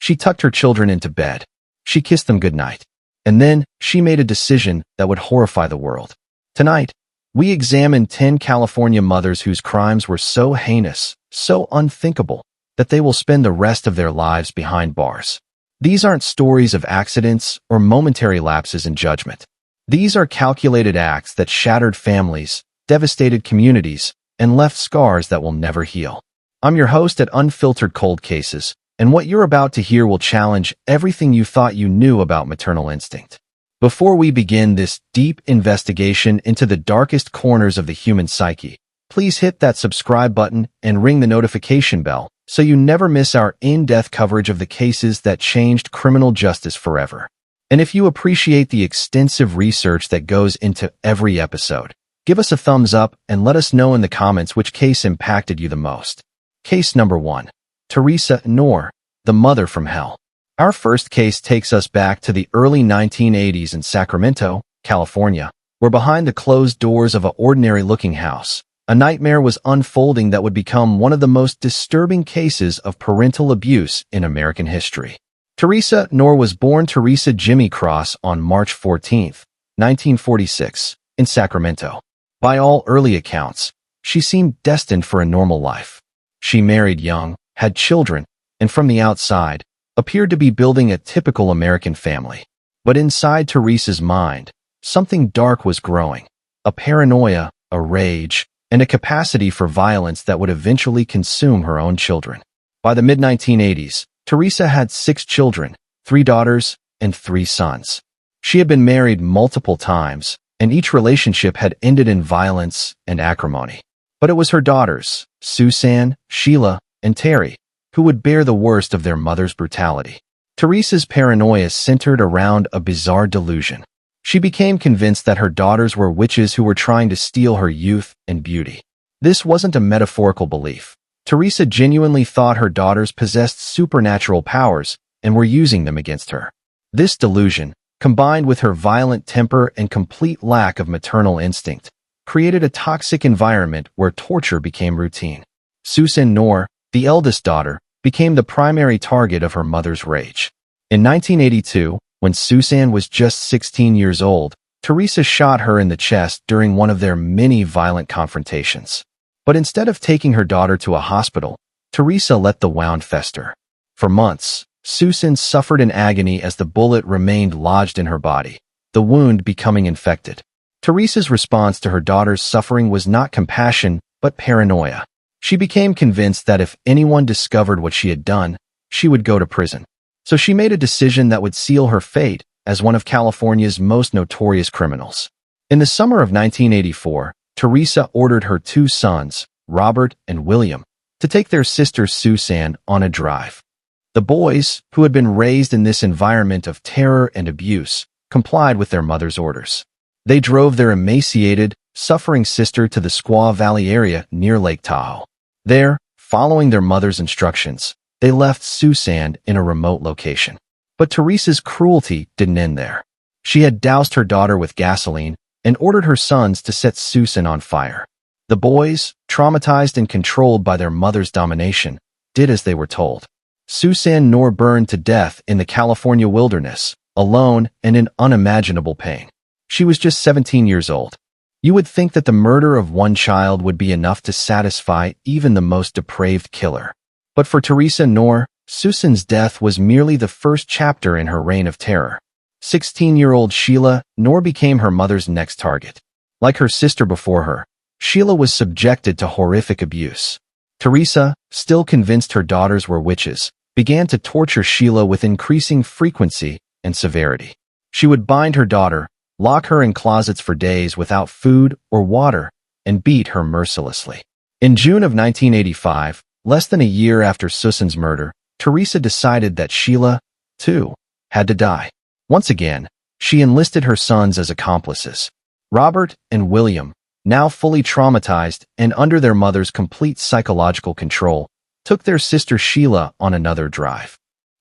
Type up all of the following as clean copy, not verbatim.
She tucked her children into bed. She kissed them goodnight. And then she made a decision that would horrify the world. Tonight, we examine 10 California mothers whose crimes were so heinous, so unthinkable, that they will spend the rest of their lives behind bars. These aren't stories of accidents or momentary lapses in judgment. These are calculated acts that shattered families, devastated communities, and left scars that will never heal. I'm your host at Unfiltered Cold Cases, and what you're about to hear will challenge everything you thought you knew about maternal instinct. Before we begin this deep investigation into the darkest corners of the human psyche, please hit that subscribe button and ring the notification bell so you never miss our in-depth coverage of the cases that changed criminal justice forever. And if you appreciate the extensive research that goes into every episode, give us a thumbs up and let us know in the comments which case impacted you the most. Case number 1. Theresa Knorr, the mother from hell. Our first case takes us back to the early 1980s in Sacramento, California, where behind the closed doors of an ordinary-looking house, a nightmare was unfolding that would become one of the most disturbing cases of parental abuse in American history. Theresa Knorr was born Theresa Jimmy Cross on March 14, 1946, in Sacramento. By all early accounts, she seemed destined for a normal life. She married young, had children, and from the outside, appeared to be building a typical American family. But inside Theresa's mind, something dark was growing, a paranoia, a rage, and a capacity for violence that would eventually consume her own children. By the mid-1980s, Theresa had 6 children, 3 daughters, and 3 sons. She had been married multiple times, and each relationship had ended in violence and acrimony. But it was her daughters, Susan, Sheila, and Terry, who would bear the worst of their mother's brutality. Theresa's paranoia centered around a bizarre delusion. She became convinced that her daughters were witches who were trying to steal her youth and beauty. This wasn't a metaphorical belief. Theresa genuinely thought her daughters possessed supernatural powers and were using them against her. This delusion, combined with her violent temper and complete lack of maternal instinct, created a toxic environment where torture became routine. Susan Knorr, the eldest daughter, became the primary target of her mother's rage. In 1982, when Susan was just 16 years old, Theresa shot her in the chest during one of their many violent confrontations. But instead of taking her daughter to a hospital, Theresa let the wound fester. For months, Susan suffered in agony as the bullet remained lodged in her body, the wound becoming infected. Theresa's response to her daughter's suffering was not compassion, but paranoia. She became convinced that if anyone discovered what she had done, she would go to prison. So she made a decision that would seal her fate as one of California's most notorious criminals. In the summer of 1984, Theresa ordered her 2 sons, Robert and William, to take their sister Susan on a drive. The boys, who had been raised in this environment of terror and abuse, complied with their mother's orders. They drove their emaciated, suffering sister to the Squaw Valley area near Lake Tahoe. There, following their mother's instructions, they left Susan in a remote location. But Theresa's cruelty didn't end there. She had doused her daughter with gasoline and ordered her sons to set Susan on fire. The boys, traumatized and controlled by their mother's domination, did as they were told. Susan Knorr burned to death in the California wilderness, alone and in unimaginable pain. She was just 17 years old. You would think that the murder of one child would be enough to satisfy even the most depraved killer. But for Theresa Knorr, Susan's death was merely the first chapter in her reign of terror. 16-year-old Sheila Knorr became her mother's next target. Like her sister before her, Sheila was subjected to horrific abuse. Theresa, still convinced her daughters were witches, began to torture Sheila with increasing frequency and severity. She would bind her daughter, lock her in closets for days without food or water, and beat her mercilessly. In June of 1985, less than a year after Susan's murder, Theresa decided that Sheila, too, had to die. Once again, she enlisted her sons as accomplices. Robert and William, now fully traumatized and under their mother's complete psychological control, took their sister Sheila on another drive.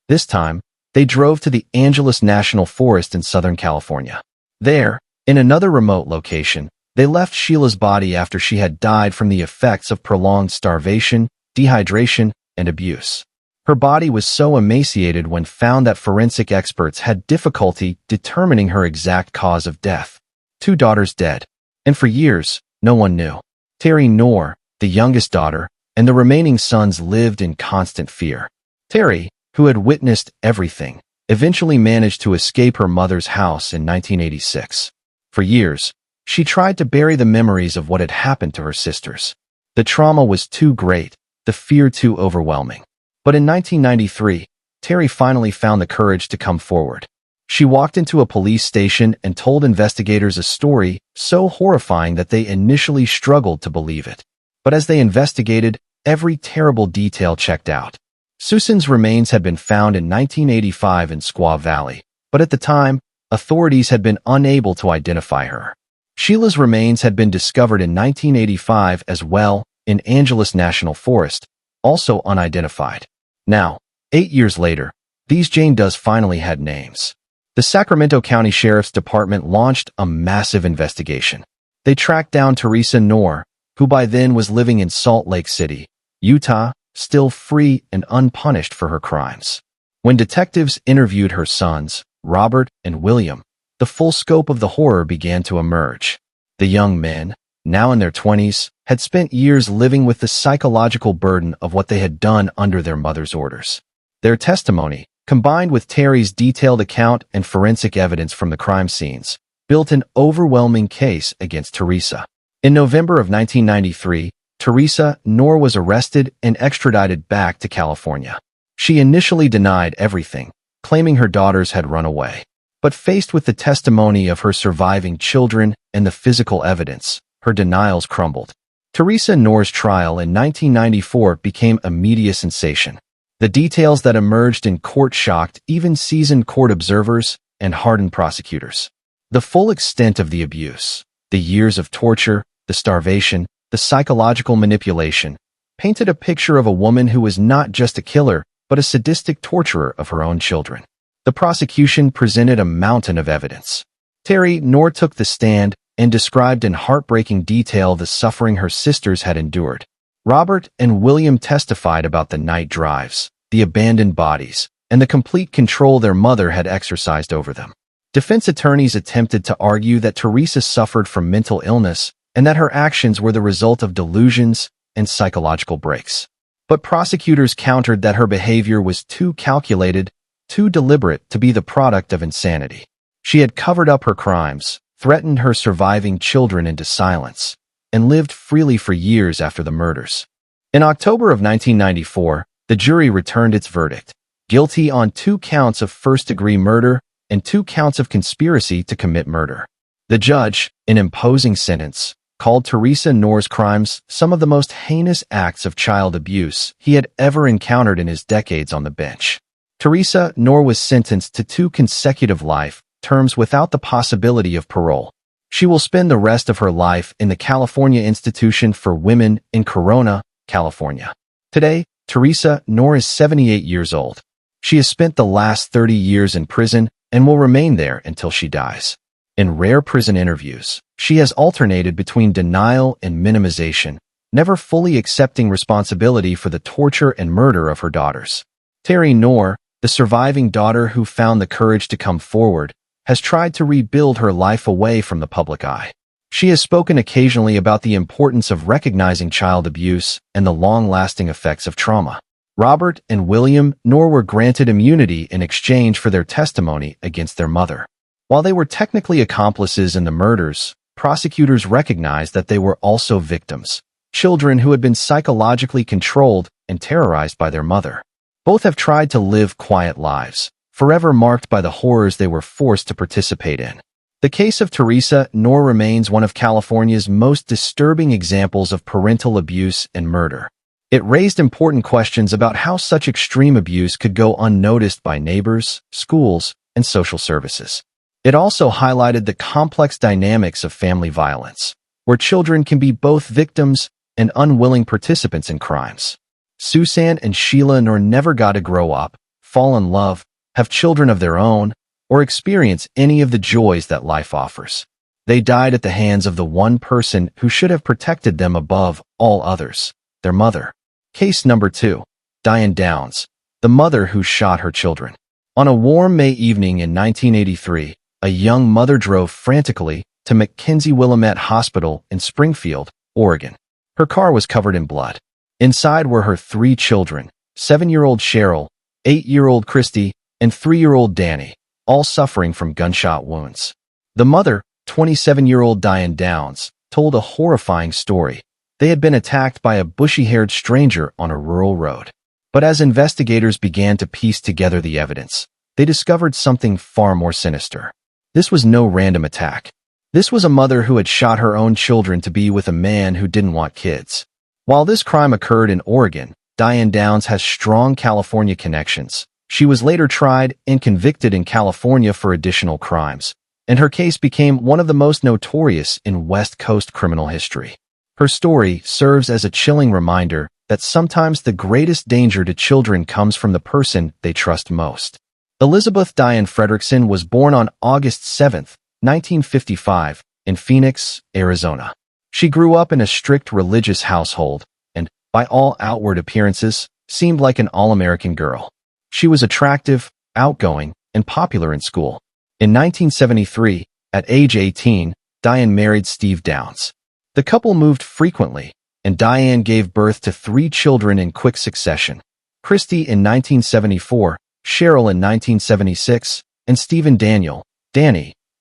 This time, they drove to the Angeles National Forest in Southern California. There, in another remote location, they left Sheila's body after she had died from the effects of prolonged starvation, dehydration, and abuse. Her body was so emaciated when found that forensic experts had difficulty determining her exact cause of death. 2 daughters dead. And for years, no one knew. Theresa Knorr, the youngest daughter, and the remaining sons lived in constant fear. Terry, who had witnessed everything, eventually managed to escape her mother's house in 1986. For years, she tried to bury the memories of what had happened to her sisters. The trauma was too great, the fear too overwhelming. But in 1993, Terry finally found the courage to come forward. She walked into a police station and told investigators a story so horrifying that they initially struggled to believe it. But as they investigated, every terrible detail checked out. Susan's remains had been found in 1985 in Squaw Valley, but at the time, authorities had been unable to identify her. Sheila's remains had been discovered in 1985 as well, in Angeles National Forest, also unidentified. Now, 8 years later, these Jane Does finally had names. The Sacramento County Sheriff's Department launched a massive investigation. They tracked down Theresa Knorr, who by then was living in Salt Lake City, Utah, still free and unpunished for her crimes. When detectives interviewed her sons, Robert and William, the full scope of the horror began to emerge. The young men, now in their 20s, had spent years living with the psychological burden of what they had done under their mother's orders. Their testimony, combined with Terry's detailed account and forensic evidence from the crime scenes, built an overwhelming case against Theresa. In November of 1993, Theresa Knorr was arrested and extradited back to California. She initially denied everything, claiming her daughters had run away. But faced with the testimony of her surviving children and the physical evidence, her denials crumbled. Theresa Knorr's trial in 1994 became a media sensation. The details that emerged in court shocked even seasoned court observers and hardened prosecutors. The full extent of the abuse, the years of torture, the starvation, the psychological manipulation, painted a picture of a woman who was not just a killer, but a sadistic torturer of her own children. The prosecution presented a mountain of evidence. Theresa Knorr took the stand and described in heartbreaking detail the suffering her sisters had endured. Robert and William testified about the night drives, the abandoned bodies, and the complete control their mother had exercised over them. Defense attorneys attempted to argue that Theresa suffered from mental illness and that her actions were the result of delusions and psychological breaks. But prosecutors countered that her behavior was too calculated, too deliberate to be the product of insanity. She had covered up her crimes, threatened her surviving children into silence, and lived freely for years after the murders. In October of 1994, the jury returned its verdict, guilty on 2 counts of first-degree murder and 2 counts of conspiracy to commit murder. The judge, in imposing sentence, called Theresa Knorr's crimes some of the most heinous acts of child abuse he had ever encountered in his decades on the bench. Theresa Knorr was sentenced to 2 consecutive life terms without the possibility of parole. She will spend the rest of her life in the California Institution for Women in Corona, California. Today, Theresa Knorr is 78 years old. She has spent the last 30 years in prison and will remain there until she dies. In rare prison interviews, she has alternated between denial and minimization, never fully accepting responsibility for the torture and murder of her daughters. Theresa Knorr, the surviving daughter who found the courage to come forward, has tried to rebuild her life away from the public eye. She has spoken occasionally about the importance of recognizing child abuse and the long-lasting effects of trauma. Robert and William Knorr were granted immunity in exchange for their testimony against their mother. While they were technically accomplices in the murders, prosecutors recognized that they were also victims, children who had been psychologically controlled and terrorized by their mother. Both have tried to live quiet lives, forever marked by the horrors they were forced to participate in. The case of Theresa Knorr remains one of California's most disturbing examples of parental abuse and murder. It raised important questions about how such extreme abuse could go unnoticed by neighbors, schools, and social services. It also highlighted the complex dynamics of family violence, where children can be both victims and unwilling participants in crimes. Susan and Sheila Knorr never got to grow up, fall in love, have children of their own, or experience any of the joys that life offers. They died at the hands of the one person who should have protected them above all others, their mother. Case number 2. Diane Downs, the mother who shot her children. On a warm May evening in 1983, a young mother drove frantically to McKenzie Willamette Hospital in Springfield, Oregon. Her car was covered in blood. Inside were her 3 children, 7-year-old Cheryl, 8-year-old Christy, and 3-year-old Danny, all suffering from gunshot wounds. The mother, 27-year-old Diane Downs, told a horrifying story. They had been attacked by a bushy-haired stranger on a rural road. But as investigators began to piece together the evidence, they discovered something far more sinister. This was no random attack. This was a mother who had shot her own children to be with a man who didn't want kids. While this crime occurred in Oregon, Diane Downs has strong California connections. She was later tried and convicted in California for additional crimes, and her case became one of the most notorious in West Coast criminal history. Her story serves as a chilling reminder that sometimes the greatest danger to children comes from the person they trust most. Elizabeth Diane Fredrickson was born on August 7, 1955, in Phoenix, Arizona. She grew up in a strict religious household and, by all outward appearances, seemed like an all-American girl. She was attractive, outgoing, and popular in school. In 1973, at age 18, Diane married Steve Downs. The couple moved frequently, and Diane gave birth to 3 children in quick succession: Christy in 1974, Cheryl in 1976, and Stephen Danny,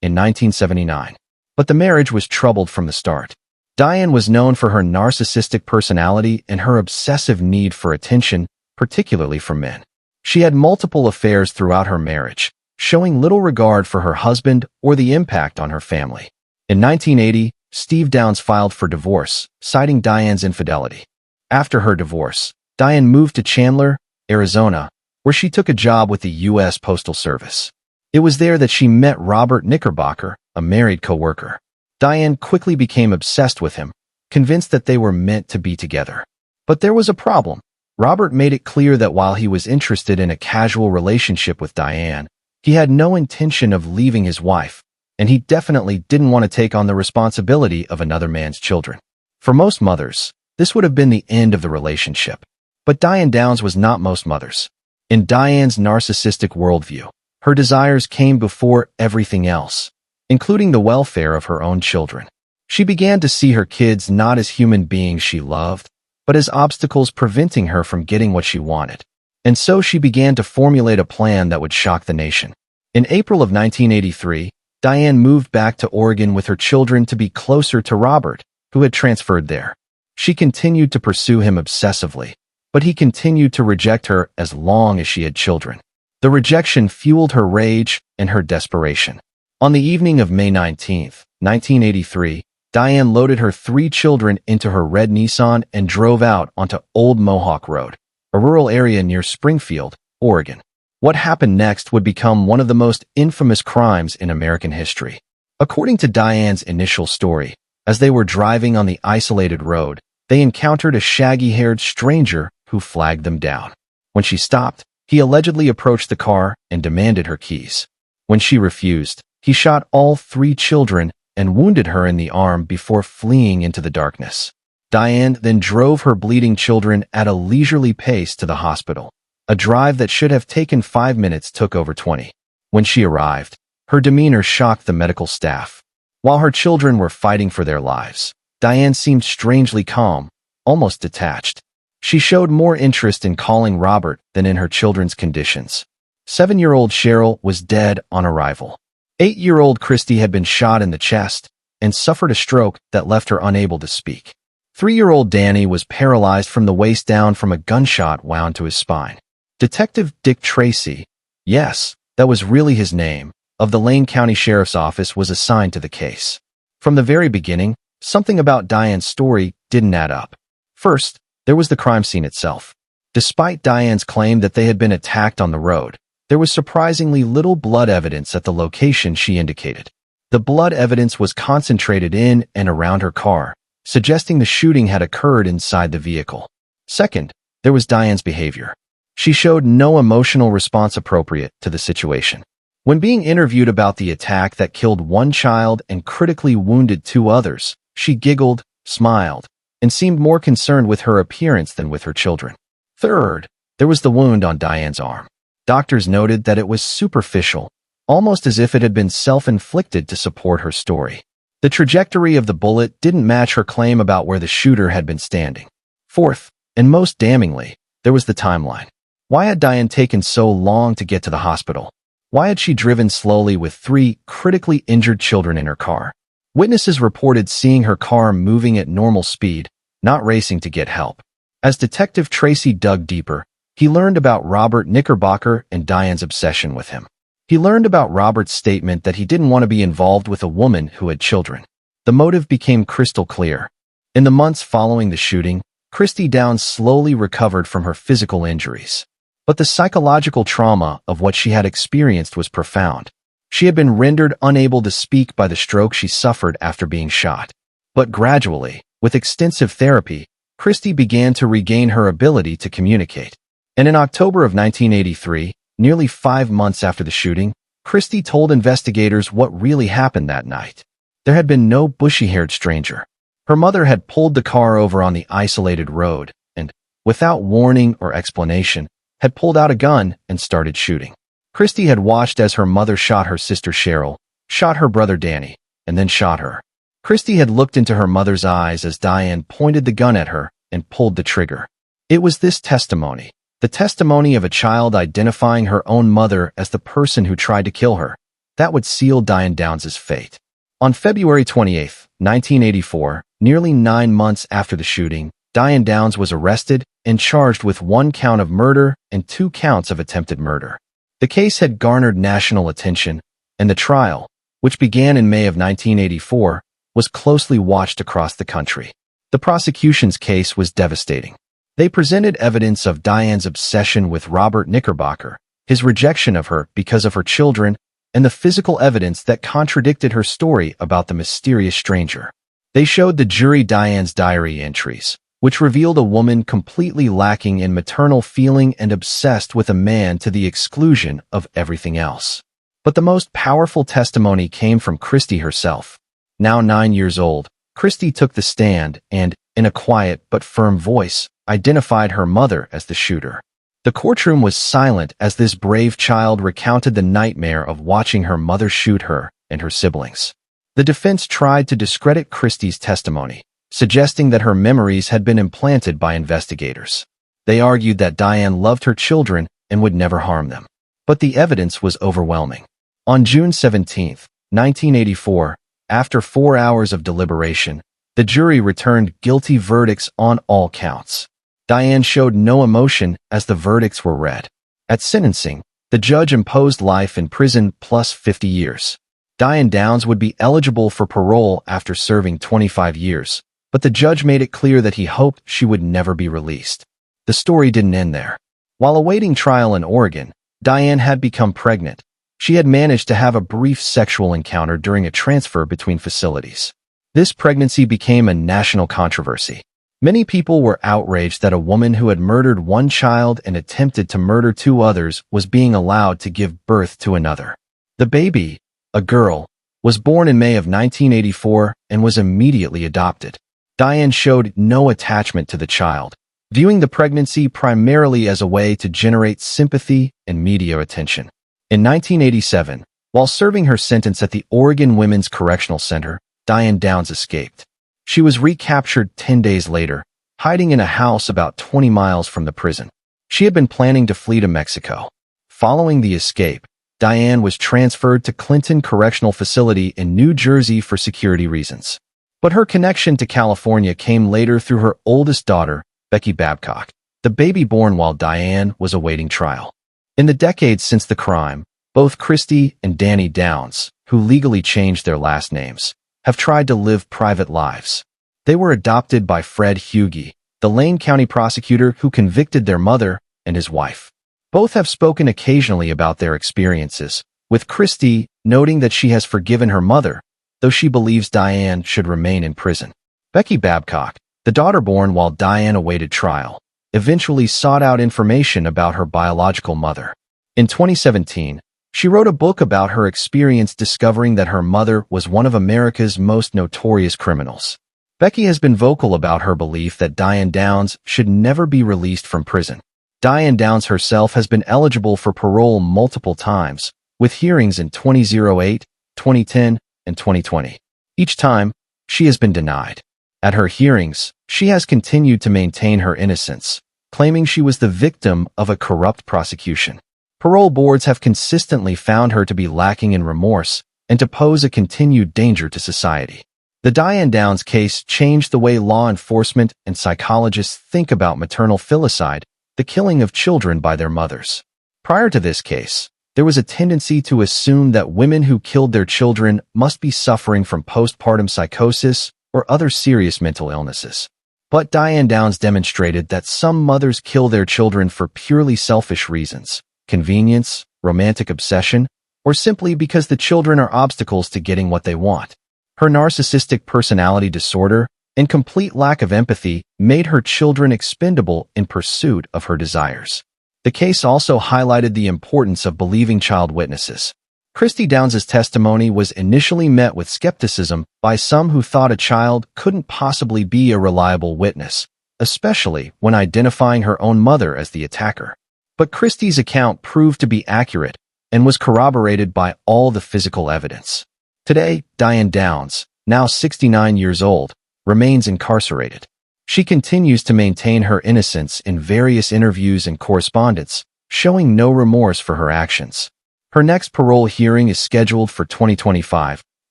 in 1979. But the marriage was troubled from the start. Diane was known for her narcissistic personality and her obsessive need for attention, particularly from men. She had multiple affairs throughout her marriage, showing little regard for her husband or the impact on her family. In 1980, Steve Downs filed for divorce, citing Diane's infidelity. After her divorce, Diane moved to Chandler, Arizona, where she took a job with the U.S. Postal Service. It was there that she met Robert Knickerbocker, a married co-worker. Diane quickly became obsessed with him, convinced that they were meant to be together. But there was a problem. Robert made it clear that while he was interested in a casual relationship with Diane, he had no intention of leaving his wife, and he definitely didn't want to take on the responsibility of another man's children. For most mothers, this would have been the end of the relationship. But Diane Downs was not most mothers. In Diane's narcissistic worldview, her desires came before everything else, including the welfare of her own children. She began to see her kids not as human beings she loved, but as obstacles preventing her from getting what she wanted. And so she began to formulate a plan that would shock the nation. In April of 1983, Diane moved back to Oregon with her children to be closer to Robert, who had transferred there. She continued to pursue him obsessively, but he continued to reject her as long as she had children. The rejection fueled her rage and her desperation. On the evening of May 19, 1983, Diane loaded her 3 children into her red Nissan and drove out onto Old Mohawk Road, a rural area near Springfield, Oregon. What happened next would become one of the most infamous crimes in American history. According to Diane's initial story, as they were driving on the isolated road, they encountered a shaggy-haired stranger who flagged them down. When she stopped, he allegedly approached the car and demanded her keys. When she refused, he shot all 3 children and wounded her in the arm before fleeing into the darkness. Diane then drove her bleeding children at a leisurely pace to the hospital. A drive that should have taken 5 minutes took over 20. When she arrived, her demeanor shocked the medical staff. While her children were fighting for their lives, Diane seemed strangely calm, almost detached. She showed more interest in calling Robert than in her children's conditions. 7-year-old Cheryl was dead on arrival. 8-year-old Christy had been shot in the chest and suffered a stroke that left her unable to speak. 3-year-old Danny was paralyzed from the waist down from a gunshot wound to his spine. Detective Dick Tracy, yes, that was really his name, of the Lane County Sheriff's Office was assigned to the case. From the very beginning, something about Diane's story didn't add up. First, there was the crime scene itself. Despite Diane's claim that they had been attacked on the road, there was surprisingly little blood evidence at the location she indicated. The blood evidence was concentrated in and around her car, suggesting the shooting had occurred inside the vehicle. Second, there was Diane's behavior. She showed no emotional response appropriate to the situation. When being interviewed about the attack that killed 1 child and critically wounded 2 others, she giggled, smiled, and seemed more concerned with her appearance than with her children. Third, There was the wound on Diane's arm. Doctors noted that it was superficial, almost as if it had been self-inflicted to support her story. The trajectory of the bullet didn't match her claim about where the shooter had been standing. Fourth, and most damningly, there was the timeline. Why had Diane taken so long to get to the hospital? Why had she driven slowly with 3 critically injured children in her car? Witnesses reported seeing her car moving at normal speed, not racing to get help. As Detective Tracy dug deeper, he learned about Robert Knickerbocker and Diane's obsession with him. He learned about Robert's statement that he didn't want to be involved with a woman who had children. The motive became crystal clear. In the months following the shooting, Christy Downs slowly recovered from her physical injuries. But the psychological trauma of what she had experienced was profound. She had been rendered unable to speak by the stroke she suffered after being shot. But gradually, with extensive therapy, Christy began to regain her ability to communicate. And in October of 1983, nearly 5 months after the shooting, Christy told investigators what really happened that night. There had been no bushy-haired stranger. Her mother had pulled the car over on the isolated road and, without warning or explanation, had pulled out a gun and started shooting. Christy had watched as her mother shot her sister Cheryl, shot her brother Danny, and then shot her. Christy had looked into her mother's eyes as Diane pointed the gun at her and pulled the trigger. It was this testimony, the testimony of a child identifying her own mother as the person who tried to kill her, that would seal Diane Downs' fate. On February 28, 1984, nearly 9 months after the shooting, Diane Downs was arrested and charged with 1 count of murder and 2 counts of attempted murder. The case had garnered national attention, and the trial, which began in May of 1984, was closely watched across the country. The prosecution's case was devastating. They presented evidence of Diane's obsession with Robert Knickerbocker, his rejection of her because of her children, and the physical evidence that contradicted her story about the mysterious stranger. They showed the jury Diane's diary entries, which revealed a woman completely lacking in maternal feeling and obsessed with a man to the exclusion of everything else. But the most powerful testimony came from Christy herself. Now 9 years old, Christy took the stand and, in a quiet but firm voice, identified her mother as the shooter. The courtroom was silent as this brave child recounted the nightmare of watching her mother shoot her and her siblings. The defense tried to discredit Christy's testimony, suggesting that her memories had been implanted by investigators. They argued that Diane loved her children and would never harm them. But the evidence was overwhelming. On June 17, 1984, after 4 hours of deliberation, the jury returned guilty verdicts on all counts. Diane showed no emotion as the verdicts were read. At sentencing, the judge imposed life in prison plus 50 years. Diane Downs would be eligible for parole after serving 25 years, but the judge made it clear that he hoped she would never be released. The story didn't end there. While awaiting trial in Oregon, Diane had become pregnant. She had managed to have a brief sexual encounter during a transfer between facilities. This pregnancy became a national controversy. Many people were outraged that a woman who had murdered 1 child and attempted to murder 2 others was being allowed to give birth to another. The baby, a girl, was born in May of 1984 and was immediately adopted. Diane showed no attachment to the child, viewing the pregnancy primarily as a way to generate sympathy and media attention. In 1987, while serving her sentence at the Oregon Women's Correctional Center, Diane Downs escaped. She was recaptured 10 days later, hiding in a house about 20 miles from the prison. She had been planning to flee to Mexico. Following the escape, Diane was transferred to Clinton Correctional Facility in New Jersey for security reasons. But her connection to California came later through her oldest daughter, Becky Babcock, the baby born while Diane was awaiting trial. In the decades since the crime, both Christy and Danny Downs, who legally changed their last names, have tried to live private lives. They were adopted by Fred Hughey, the Lane County prosecutor who convicted their mother and his wife. Both have spoken occasionally about their experiences, with Christy noting that she has forgiven her mother, though she believes Diane should remain in prison. Becky Babcock, the daughter born while Diane awaited trial, eventually sought out information about her biological mother. In 2017, she wrote a book about her experience discovering that her mother was one of America's most notorious criminals. Becky has been vocal about her belief that Diane Downs should never be released from prison. Diane Downs herself has been eligible for parole multiple times, with hearings in 2008, 2010, and 2020. Each time, she has been denied. At her hearings, she has continued to maintain her innocence, claiming she was the victim of a corrupt prosecution. Parole boards have consistently found her to be lacking in remorse and to pose a continued danger to society. The Diane Downs case changed the way law enforcement and psychologists think about maternal filicide, the killing of children by their mothers. Prior to this case, there was a tendency to assume that women who killed their children must be suffering from postpartum psychosis or other serious mental illnesses. But Diane Downs demonstrated that some mothers kill their children for purely selfish reasons, convenience, romantic obsession, or simply because the children are obstacles to getting what they want. Her narcissistic personality disorder and complete lack of empathy made her children expendable in pursuit of her desires. The case also highlighted the importance of believing child witnesses. Christy Downs' testimony was initially met with skepticism by some who thought a child couldn't possibly be a reliable witness, especially when identifying her own mother as the attacker. But Christy's account proved to be accurate and was corroborated by all the physical evidence. Today, Diane Downs, now 69 years old, remains incarcerated. She continues to maintain her innocence in various interviews and correspondence, showing no remorse for her actions. Her next parole hearing is scheduled for 2025,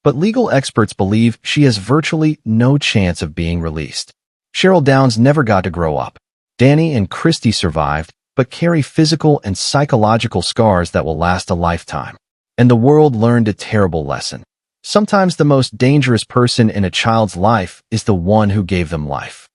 but legal experts believe she has virtually no chance of being released. Cheryl Downs never got to grow up. Danny and Christy survived, but carry physical and psychological scars that will last a lifetime. And the world learned a terrible lesson. Sometimes the most dangerous person in a child's life is the one who gave them life.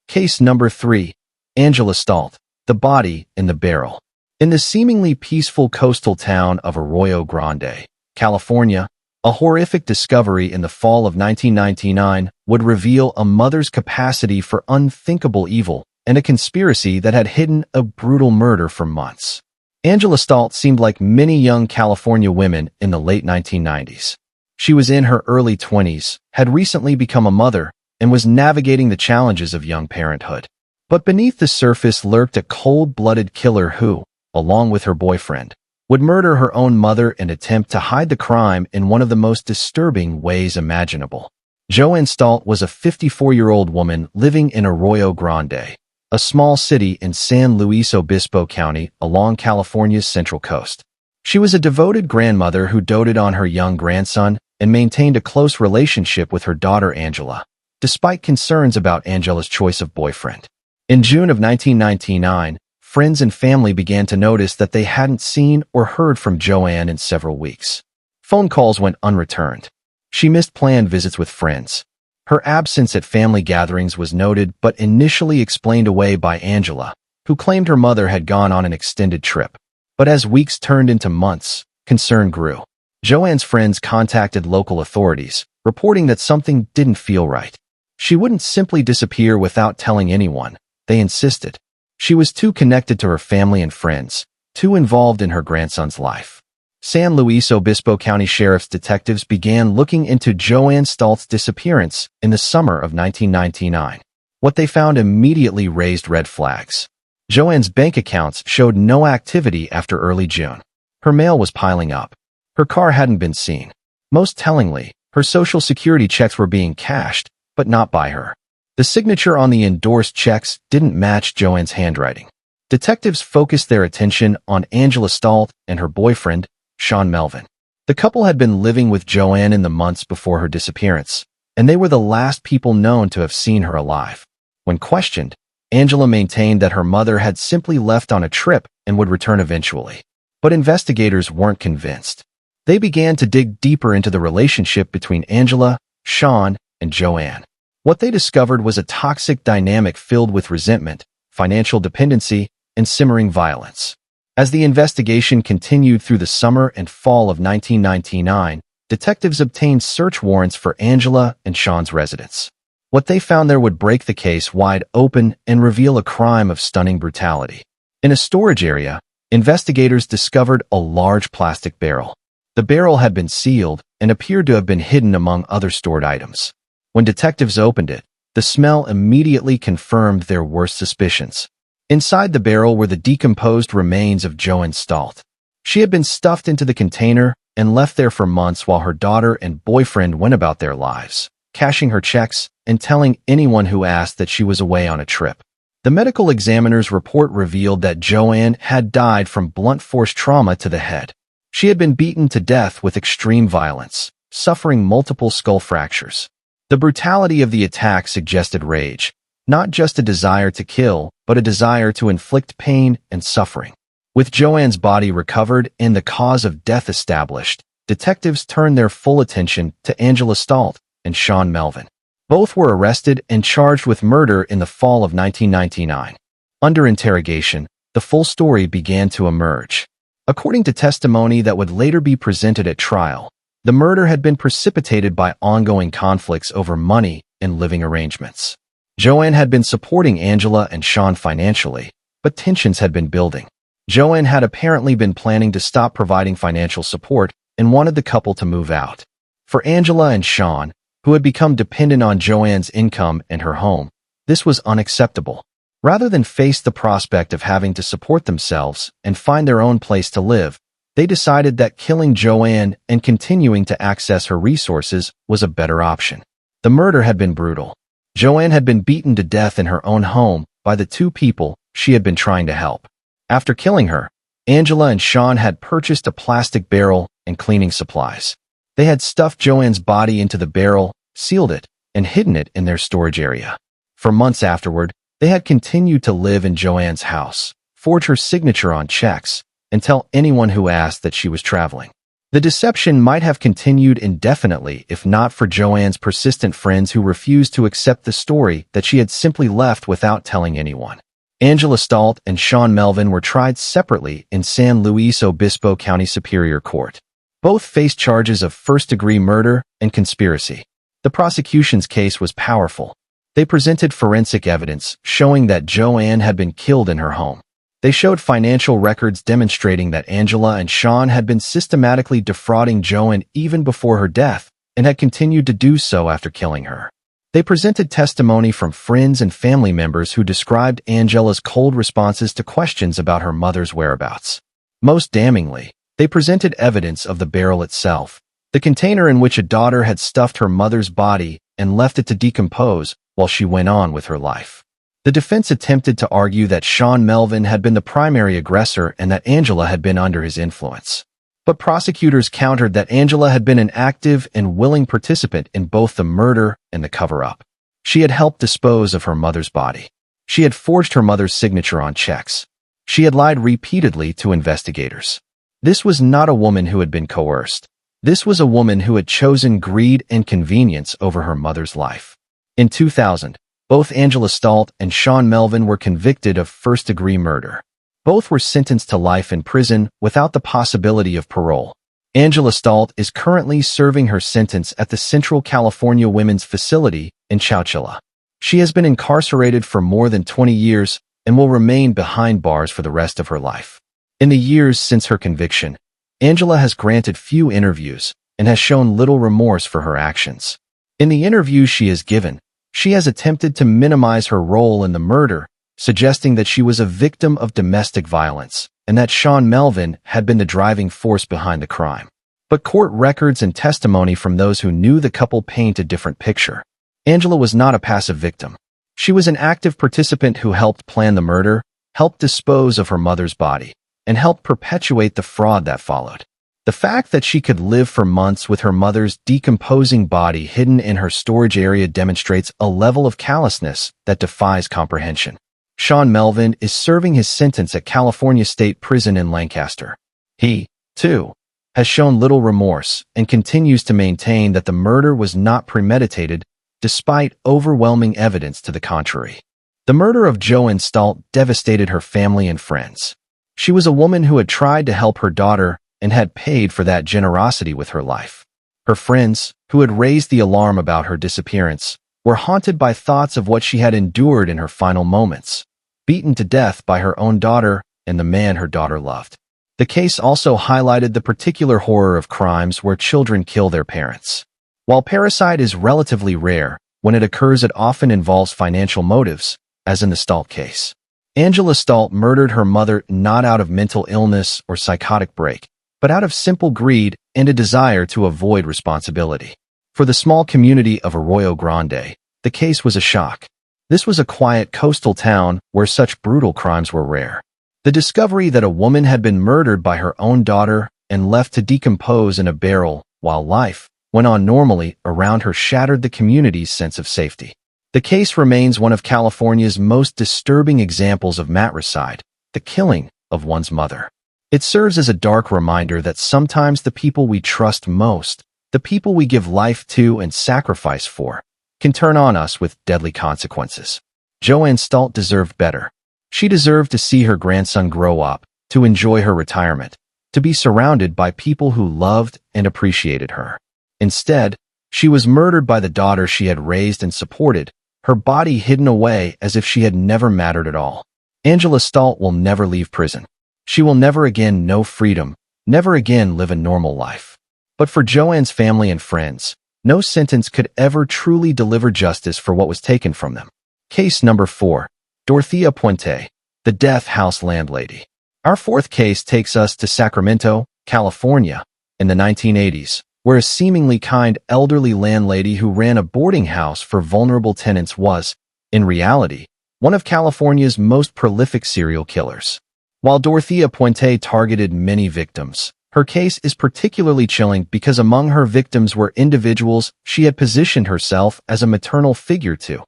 Case number 3. Angela Stoldt, the body in the barrel. In the seemingly peaceful coastal town of Arroyo Grande, California, a horrific discovery in the fall of 1999 would reveal a mother's capacity for unthinkable evil and a conspiracy that had hidden a brutal murder for months. Angela Stoldt seemed like many young California women in the late 1990s. She was in her early 20s, had recently become a mother, and was navigating the challenges of young parenthood. But beneath the surface lurked a cold-blooded killer who, along with her boyfriend, would murder her own mother and attempt to hide the crime in one of the most disturbing ways imaginable. Joanne Stoldt was a 54-year-old woman living in Arroyo Grande, a small city in San Luis Obispo County along California's central coast. She was a devoted grandmother who doted on her young grandson and maintained a close relationship with her daughter Angela, despite concerns about Angela's choice of boyfriend. In June of 1999, friends and family began to notice that they hadn't seen or heard from Joanne in several weeks. Phone calls went unreturned. She missed planned visits with friends. Her absence at family gatherings was noted but initially explained away by Angela, who claimed her mother had gone on an extended trip. But as weeks turned into months, concern grew. Joanne's friends contacted local authorities, reporting that something didn't feel right. She wouldn't simply disappear without telling anyone, they insisted. She was too connected to her family and friends, too involved in her grandson's life. San Luis Obispo County Sheriff's detectives began looking into Joanne Stoldt's disappearance in the summer of 1999. What they found immediately raised red flags. Joanne's bank accounts showed no activity after early June. Her mail was piling up. Her car hadn't been seen. Most tellingly, her Social Security checks were being cashed, but not by her. The signature on the endorsed checks didn't match Joanne's handwriting. Detectives focused their attention on Angela Stoldt and her boyfriend, Sean Melvin. The couple had been living with Joanne in the months before her disappearance, and they were the last people known to have seen her alive. When questioned, Angela maintained that her mother had simply left on a trip and would return eventually. But investigators weren't convinced. They began to dig deeper into the relationship between Angela, Sean, and Joanne. What they discovered was a toxic dynamic filled with resentment, financial dependency, and simmering violence. As the investigation continued through the summer and fall of 1999, detectives obtained search warrants for Angela and Sean's residence. What they found there would break the case wide open and reveal a crime of stunning brutality. In a storage area, investigators discovered a large plastic barrel. The barrel had been sealed and appeared to have been hidden among other stored items. When detectives opened it, the smell immediately confirmed their worst suspicions. Inside the barrel were the decomposed remains of Johann Stoldt. She had been stuffed into the container and left there for months while her daughter and boyfriend went about their lives, cashing her checks and telling anyone who asked that she was away on a trip. The medical examiner's report revealed that Joanne had died from blunt force trauma to the head. She had been beaten to death with extreme violence, suffering multiple skull fractures. The brutality of the attack suggested rage, not just a desire to kill, but a desire to inflict pain and suffering. With Joanne's body recovered and the cause of death established, detectives turned their full attention to Angela Stoldt and Sean Melvin. Both were arrested and charged with murder in the fall of 1999. Under interrogation, the full story began to emerge. According to testimony that would later be presented at trial, the murder had been precipitated by ongoing conflicts over money and living arrangements. Joanne had been supporting Angela and Sean financially, but tensions had been building. Joanne had apparently been planning to stop providing financial support and wanted the couple to move out. For Angela and Sean, who had become dependent on Joanne's income and her home, this was unacceptable. Rather than face the prospect of having to support themselves and find their own place to live, they decided that killing Joanne and continuing to access her resources was a better option. The murder had been brutal. Joanne had been beaten to death in her own home by the two people she had been trying to help. After killing her, Angela and Sean had purchased a plastic barrel and cleaning supplies. They had stuffed Joanne's body into the barrel, sealed it, and hidden it in their storage area. For months afterward, they had continued to live in Joanne's house, forge her signature on checks, and tell anyone who asked that she was traveling. The deception might have continued indefinitely if not for Joanne's persistent friends who refused to accept the story that she had simply left without telling anyone. Angela Stoldt and Sean Melvin were tried separately in San Luis Obispo County Superior Court. Both faced charges of first-degree murder and conspiracy. The prosecution's case was powerful. They presented forensic evidence showing that Joanne had been killed in her home. They showed financial records demonstrating that Angela and Sean had been systematically defrauding Joanne even before her death and had continued to do so after killing her. They presented testimony from friends and family members who described Angela's cold responses to questions about her mother's whereabouts. Most damningly, they presented evidence of the barrel itself, the container in which a daughter had stuffed her mother's body and left it to decompose while she went on with her life. The defense attempted to argue that Sean Melvin had been the primary aggressor and that Angela had been under his influence. But prosecutors countered that Angela had been an active and willing participant in both the murder and the cover-up. She had helped dispose of her mother's body. She had forged her mother's signature on checks. She had lied repeatedly to investigators. This was not a woman who had been coerced. This was a woman who had chosen greed and convenience over her mother's life. In 2000, both Angela Stoldt and Sean Melvin were convicted of first-degree murder. Both were sentenced to life in prison without the possibility of parole. Angela Stoldt is currently serving her sentence at the Central California Women's Facility in Jolla. She has been incarcerated for more than 20 years and will remain behind bars for the rest of her life. In the years since her conviction, Angela has granted few interviews and has shown little remorse for her actions. In the interviews she has given, she has attempted to minimize her role in the murder, suggesting that she was a victim of domestic violence and that Sean Melvin had been the driving force behind the crime. But court records and testimony from those who knew the couple paint a different picture. Angela was not a passive victim. She was an active participant who helped plan the murder, helped dispose of her mother's body, and helped perpetuate the fraud that followed. The fact that she could live for months with her mother's decomposing body hidden in her storage area demonstrates a level of callousness that defies comprehension. Sean Melvin is serving his sentence at California State Prison in Lancaster. He, too, has shown little remorse and continues to maintain that the murder was not premeditated, despite overwhelming evidence to the contrary. The murder of Joanne Stoldt devastated her family and friends. She was a woman who had tried to help her daughter and had paid for that generosity with her life. Her friends, who had raised the alarm about her disappearance, were haunted by thoughts of what she had endured in her final moments, beaten to death by her own daughter and the man her daughter loved. The case also highlighted the particular horror of crimes where children kill their parents. While parricide is relatively rare, when it occurs it often involves financial motives, as in the Stoldt case. Angela Stoldt murdered her mother not out of mental illness or psychotic break, but out of simple greed and a desire to avoid responsibility. For the small community of Arroyo Grande, the case was a shock. This was a quiet coastal town where such brutal crimes were rare. The discovery that a woman had been murdered by her own daughter and left to decompose in a barrel while life went on normally around her shattered the community's sense of safety. The case remains one of California's most disturbing examples of matricide, the killing of one's mother. It serves as a dark reminder that sometimes the people we trust most, the people we give life to and sacrifice for, can turn on us with deadly consequences. Joanne Stoldt deserved better. She deserved to see her grandson grow up, to enjoy her retirement, to be surrounded by people who loved and appreciated her. Instead, she was murdered by the daughter she had raised and supported, her body hidden away as if she had never mattered at all. Angela Stoldt will never leave prison. She will never again know freedom, never again live a normal life. But for Joanne's family and friends, no sentence could ever truly deliver justice for what was taken from them. Case number 4. Dorothea Puente, the death house landlady. Our fourth case takes us to Sacramento, California, in the 1980s, where a seemingly kind elderly landlady who ran a boarding house for vulnerable tenants was, in reality, one of California's most prolific serial killers. While Dorothea Puente targeted many victims, her case is particularly chilling because among her victims were individuals she had positioned herself as a maternal figure to,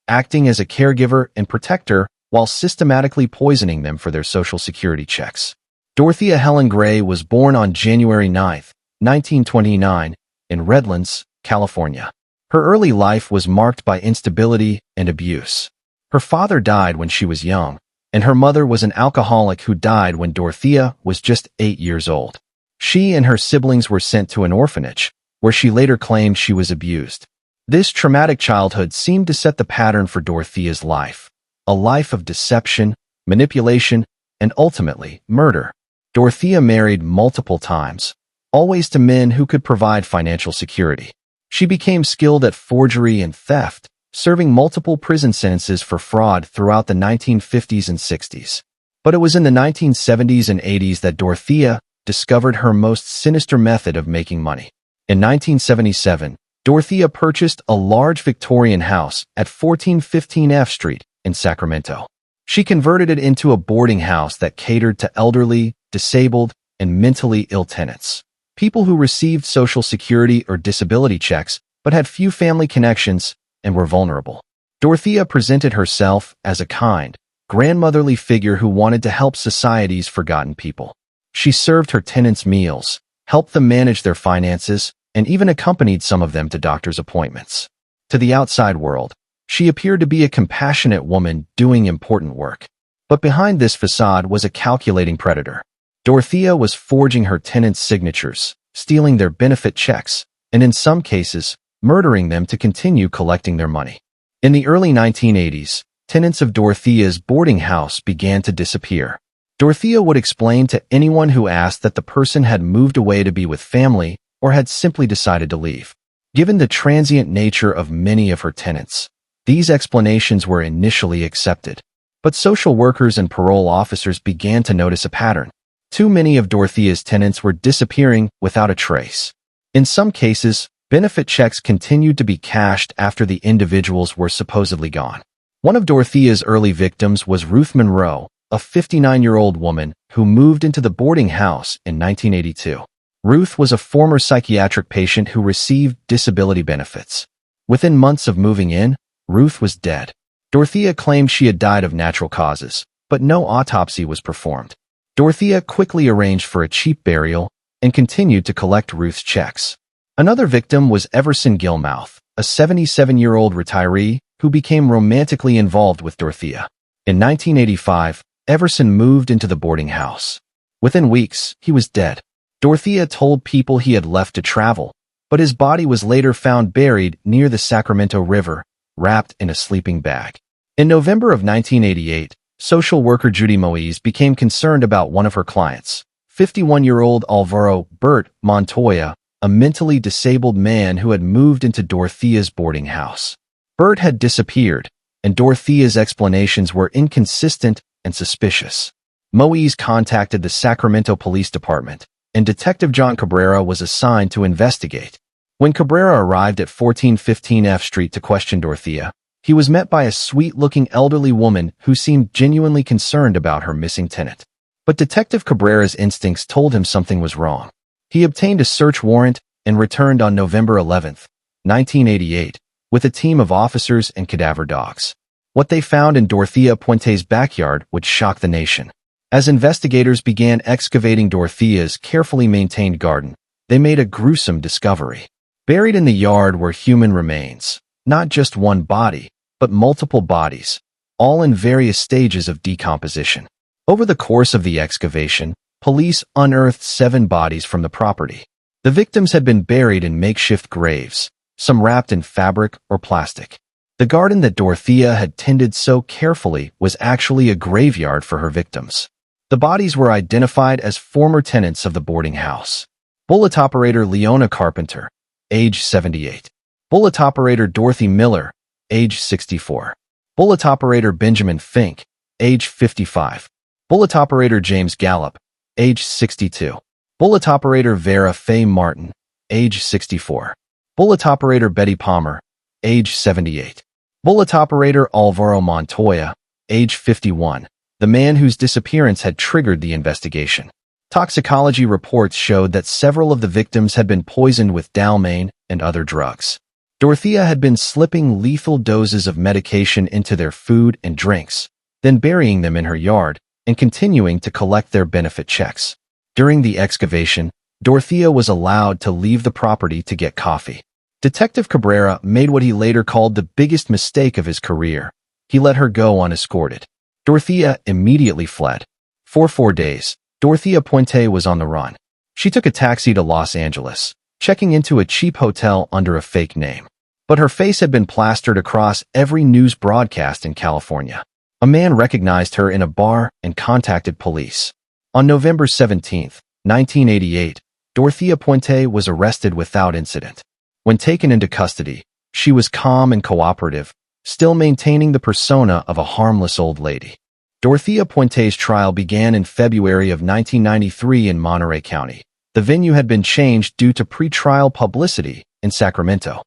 acting as a caregiver and protector while systematically poisoning them for their Social Security checks. Dorothea Helen Gray was born on January 9, 1929, in Redlands, California. Her early life was marked by instability and abuse. Her father died when she was young, and her mother was an alcoholic who died when Dorothea was just 8 years old. She and her siblings were sent to an orphanage, where she later claimed she was abused. This traumatic childhood seemed to set the pattern for Dorothea's life, a life of deception, manipulation, and ultimately, murder. Dorothea married multiple times, always to men who could provide financial security. She became skilled at forgery and theft, serving multiple prison sentences for fraud throughout the 1950s and 60s. But it was in the 1970s and 80s that Dorothea discovered her most sinister method of making money. In 1977, Dorothea purchased a large Victorian house at 1415 F Street in Sacramento. She converted it into a boarding house that catered to elderly, disabled, and mentally ill tenants, people who received Social Security or disability checks but had few family connections and were vulnerable. Dorothea presented herself as a kind, grandmotherly figure who wanted to help society's forgotten people. She served her tenants meals, helped them manage their finances, and even accompanied some of them to doctor's appointments. To the outside world, she appeared to be a compassionate woman doing important work. But behind this facade was a calculating predator. Dorothea was forging her tenants' signatures, stealing their benefit checks, and in some cases, murdering them to continue collecting their money. In the early 1980s, tenants of Dorothea's boarding house began to disappear. Dorothea would explain to anyone who asked that the person had moved away to be with family or had simply decided to leave. Given the transient nature of many of her tenants, these explanations were initially accepted. But social workers and parole officers began to notice a pattern. Too many of Dorothea's tenants were disappearing without a trace. In some cases, benefit checks continued to be cashed after the individuals were supposedly gone. One of Dorothea's early victims was Ruth Monroe, a 59-year-old woman who moved into the boarding house in 1982. Ruth was a former psychiatric patient who received disability benefits. Within months of moving in, Ruth was dead. Dorothea claimed she had died of natural causes, but no autopsy was performed. Dorothea quickly arranged for a cheap burial and continued to collect Ruth's checks. Another victim was Everson Gilmouth, a 77-year-old retiree who became romantically involved with Dorothea. In 1985, Everson moved into the boarding house. Within weeks, he was dead. Dorothea told people he had left to travel, but his body was later found buried near the Sacramento River, wrapped in a sleeping bag. In November of 1988, social worker Judy Moise became concerned about one of her clients, 51-year-old Alvaro Bert Montoya, a mentally disabled man who had moved into Dorothea's boarding house. Bert had disappeared, and Dorothea's explanations were inconsistent and suspicious. Moise contacted the Sacramento Police Department, and Detective John Cabrera was assigned to investigate. When Cabrera arrived at 1415 F Street to question Dorothea, he was met by a sweet-looking elderly woman who seemed genuinely concerned about her missing tenant. But Detective Cabrera's instincts told him something was wrong. He obtained a search warrant and returned on November 11, 1988, with a team of officers and cadaver dogs. What they found in Dorothea Puente's backyard would shock the nation. As investigators began excavating Dorothea's carefully maintained garden, they made a gruesome discovery. Buried in the yard were human remains, not just one body, but multiple bodies, all in various stages of decomposition. Over the course of the excavation, police unearthed 7 bodies from the property. The victims had been buried in makeshift graves, some wrapped in fabric or plastic. The garden that Dorothea had tended so carefully was actually a graveyard for her victims. The bodies were identified as former tenants of the boarding house. Bullet operator Leona Carpenter, age 78. Bullet operator Dorothy Miller, age 64. Bullet operator Benjamin Fink, age 55. Bullet operator James Gallup, age 62. Bullet operator Vera Faye Martin, age 64. Bullet operator Betty Palmer, age 78. Bullet operator Alvaro Montoya, age 51, the man whose disappearance had triggered the investigation. Toxicology reports showed that several of the victims had been poisoned with Dalmane and other drugs. Dorothea had been slipping lethal doses of medication into their food and drinks, then burying them in her yard and continuing to collect their benefit checks. During the excavation, Dorothea was allowed to leave the property to get coffee. Detective Cabrera made what he later called the biggest mistake of his career. He let her go unescorted. Dorothea immediately fled. For 4 days, Dorothea Puente was on the run. She took a taxi to Los Angeles, checking into a cheap hotel under a fake name. But her face had been plastered across every news broadcast in California. A man recognized her in a bar and contacted police. On November 17, 1988, Dorothea Puente was arrested without incident. When taken into custody, she was calm and cooperative, still maintaining the persona of a harmless old lady. Dorothea Puente's trial began in February of 1993 in Monterey County. The venue had been changed due to pre-trial publicity in Sacramento.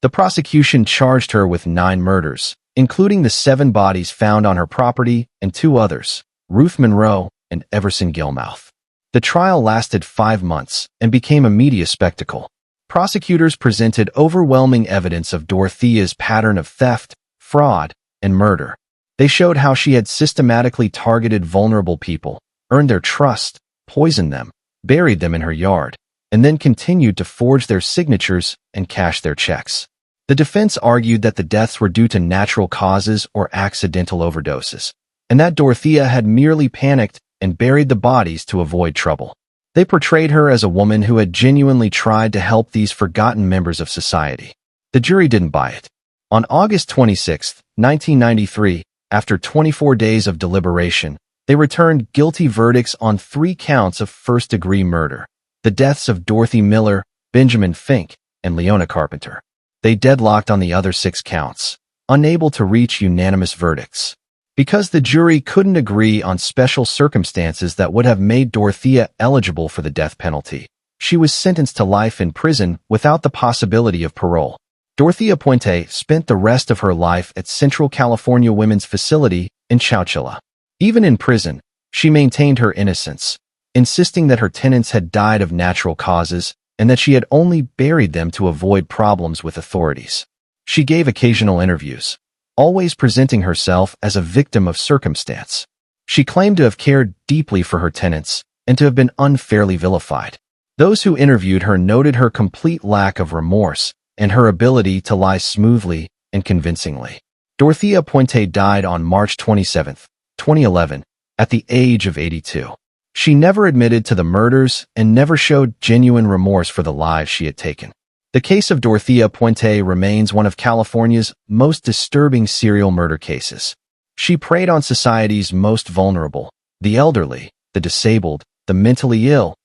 The prosecution charged her with 9 murders, including the 7 bodies found on her property and 2 others, Ruth Monroe and Everson Gilmouth. The trial lasted 5 months and became a media spectacle. Prosecutors presented overwhelming evidence of Dorothea's pattern of theft, fraud, and murder. They showed how she had systematically targeted vulnerable people, earned their trust, poisoned them, buried them in her yard, and then continued to forge their signatures and cash their checks. The defense argued that the deaths were due to natural causes or accidental overdoses, and that Dorothea had merely panicked and buried the bodies to avoid trouble. They portrayed her as a woman who had genuinely tried to help these forgotten members of society. The jury didn't buy it. On August 26, 1993, after 24 days of deliberation, they returned guilty verdicts on 3 counts of first-degree murder, the deaths of Dorothy Miller, Benjamin Fink, and Leona Carpenter. They deadlocked on the other 6 counts, unable to reach unanimous verdicts. Because the jury couldn't agree on special circumstances that would have made Dorothea eligible for the death penalty, she was sentenced to life in prison without the possibility of parole. Dorothea Puente spent the rest of her life at Central California Women's Facility in Jolla. Even in prison, she maintained her innocence, insisting that her tenants had died of natural causes and that she had only buried them to avoid problems with authorities. She gave occasional interviews, always presenting herself as a victim of circumstance. She claimed to have cared deeply for her tenants and to have been unfairly vilified. Those who interviewed her noted her complete lack of remorse and her ability to lie smoothly and convincingly. Dorothea Puente died on March 27, 2011, at the age of 82. She never admitted to the murders and never showed genuine remorse for the lives she had taken. The case of Dorothea Puente remains one of California's most disturbing serial murder cases. She preyed on society's most vulnerable, the elderly, the disabled, the mentally ill,